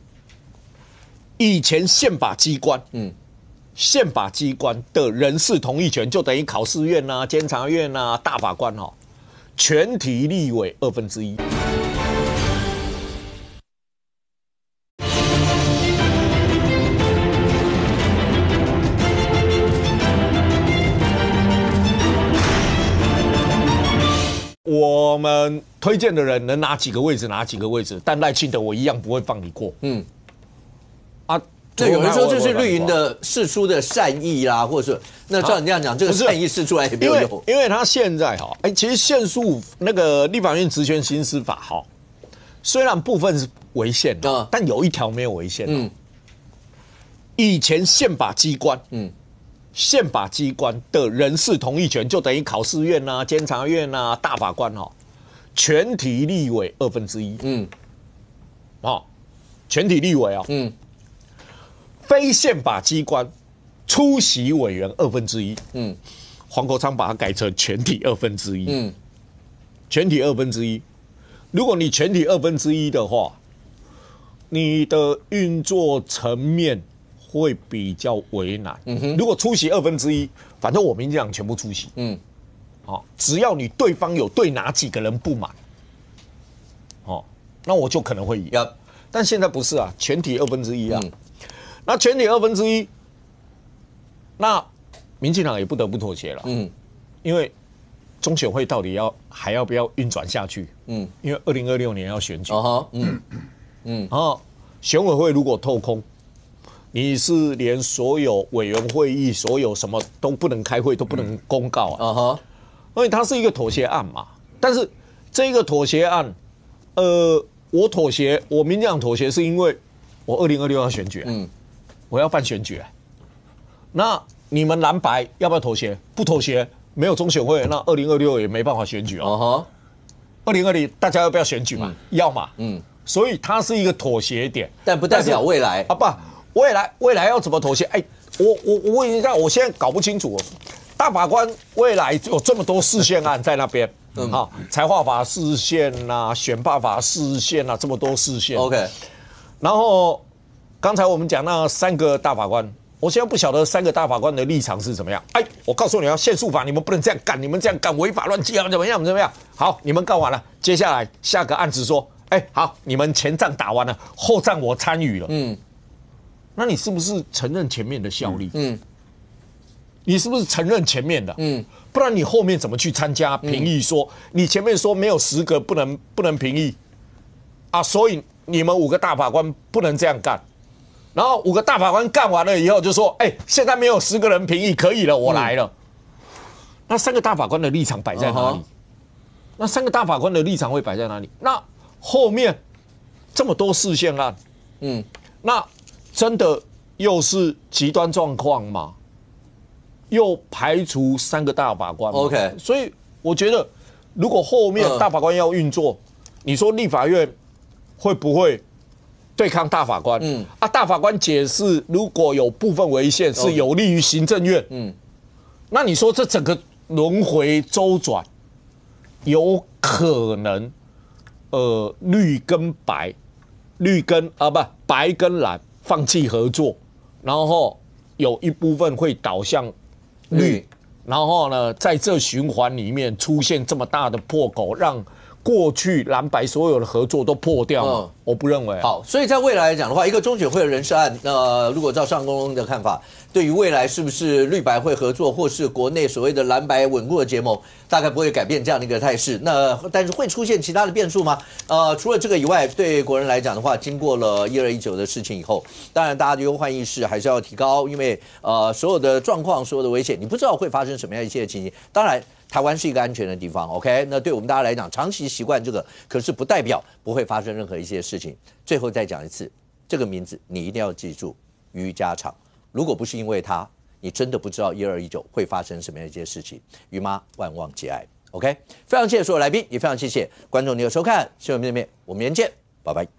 以前宪法机关的人事同意权就等于考试院啊、监察院啊、大法官全体立委1/2。我们推荐的人能拿几个位置拿几个位置，但赖清德我一样不会放你过。这有人说这是绿营的释出的善意啦，或者是那照你这样讲，这个善意释出来也没有用。因为他现在其实限诉那个立法院职权行使法虽然部分是违宪的，但有一条没有违宪。以前宪法机关的人事同意权就等于考试院啊、监察院啊、大法官全体立委1/2。全体立委非宪法机关出席委员1/2。黄国昌把它改成全体1/2。全体1/2。如果你全体1/2的话，你的运作层面会比较为难。如果出席1/2，反正我民进党全部出席。只要你对方有对哪几个人不满，那我就可能会赢。但现在不是啊，全体1/2啊。那全体1/2，那民进党也不得不妥协了。因为中选会到底还要不要运转下去？因为2026年要选举。选委会如果透空，你是连所有委员会议、所有什么都不能开会，都不能公告因为它是一个妥协案嘛。但是这个妥协案，我妥协，我民进党妥协是因为我2026要选举，我要办选举。那你们蓝白要不要妥协？不妥协，没有中选会，那2026也没办法选举2020大家要不要选举嘛？要嘛。所以它是一个妥协点，但不代表未来啊，不，未来要怎么妥协？哎，我问一下，我现在搞不清楚，大法官未来有这么多释宪案在那边，好，财划法释宪啦，选罢法释宪啦，这么多释宪 ，OK， 然后刚才我们讲那3个大法官。我现在不晓得3个大法官的立场是怎么样。哎，我告诉你啊，宪诉法你们不能这样干，你们这样干违法乱纪啊，怎么样？好，你们干完了，接下来下个案子说，哎，好，你们前仗打完了，后仗我参与了。那你是不是承认前面的效力？你是不是承认前面的？不然你后面怎么去参加评议说？你前面说没有10个不能评议啊，所以你们5个大法官不能这样干。然后5个大法官干完了以后就说：“哎，现在没有10个人评议，可以了，我来了。”那3个大法官的立场摆在哪里？那3个大法官的立场会摆在哪里？那后面这么多释宪案，那真的又是极端状况吗？又排除3个大法官吗 ？OK， 所以我觉得，如果后面大法官要运作，你说立法院会不会？对抗大法官，大法官解释，如果有部分违宪是有利于行政院，那你说这整个轮回周转，有可能，绿跟白，白跟蓝放弃合作，然后有一部分会导向绿，然后呢，在这循环里面出现这么大的破口，让过去蓝白所有的合作都破掉了，我不认为。好，所以在未来来讲的话，一个中选会的人事案，如果照尚公公的看法，对于未来是不是绿白会合作，或是国内所谓的蓝白稳固的结盟，大概不会改变这样的一个态势。那但是会出现其他的变数吗？除了这个以外，对国人来讲的话，经过了1219的事情以后，当然大家的忧患意识还是要提高，因为所有的状况、所有的危险，你不知道会发生什么样一些情形。当然。台湾是一个安全的地方 ，OK？ 那对我们大家来讲，长期习惯这个，可是不代表不会发生任何一些事情。最后再讲一次，这个名字你一定要记住，于家常。如果不是因为他，你真的不知道1219会发生什么样一些事情。于妈万望节哀 ，OK？ 非常谢谢所有来宾，也非常谢谢观众您的收看，新闻面对面，我们明天见，拜拜。